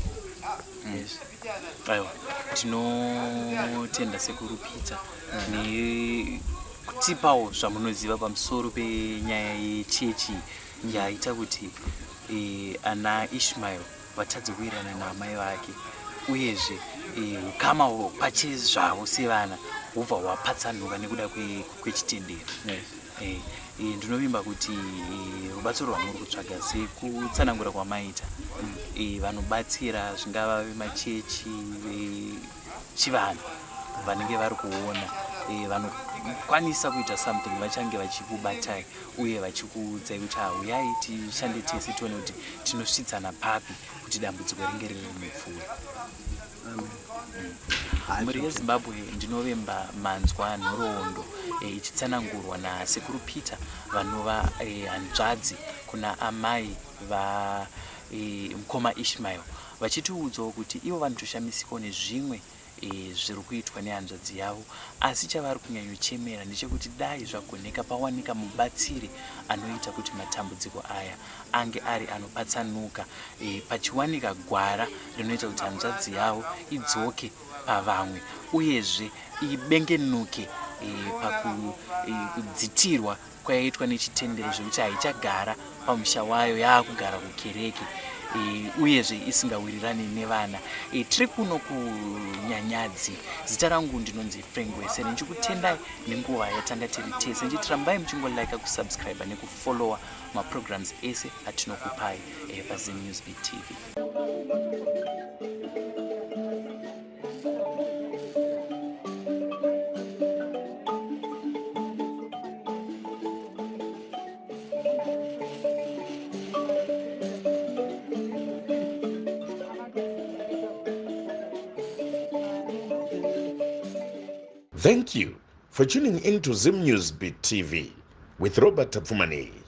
aiwa tinotenda sekuru Peter nekutipawo zvamunoziva pamusoro penyaya yechechi yaita kuti ana Ishmael vatadze kuwirirana naamai vake uyezve ukama pachezvavo sevana hubva hwapatsanuka nekuda kwechitendero ndinovimba kuti rubatsiro rwamuri kutsvaga sekutsanangura kwamaita vanobatsira zvingava vemachechi vechivanhu vanenge vari kuona vanokwanisa kuita something vachange vachikubatai uye vachikuudzai kuti uyai tishande tese tione kuti tinosvidzana papi kuti dambudziko ringe riri mupfuuri mhuri yezimbabwe ndinovemba manzwa nhoroondo ichitsanangurwa nasekuru Peter vanova hanzvadzi kuna amai vamukoma Ishmael vachitiudzawo kuti ivo vanotoshamisikawo nezvimwe zviri kuitwa nehanzvadzi yavo asi chavari kunyanyochemera ndechekuti dai zvagoneka pawanika mubatsiri anoita kuti matambudziko aya ange ari anopatsanuka pachiwanika gwara rinoita kuti hanzvadzi yavo idzoke pavamwe uyezve ibengenuke pakudzitirwa kwayaitwa nechitendero zvekuti haichagara pamusha wayo yaakugara kukereke uyezve isingawirirani nevana. Tiri kuno kuNyanyadzi. Zita rangu ndinonzi Frank Wesere. Ndichikutendai nenguva yatanga tiri tese. Ndichirambai muchingolike, kusubscribe nekufollowa maprograms ese atinokupai paZim News Beat TV. Thank you for tuning in to Zim News Beat TV with Robert Tapfumani.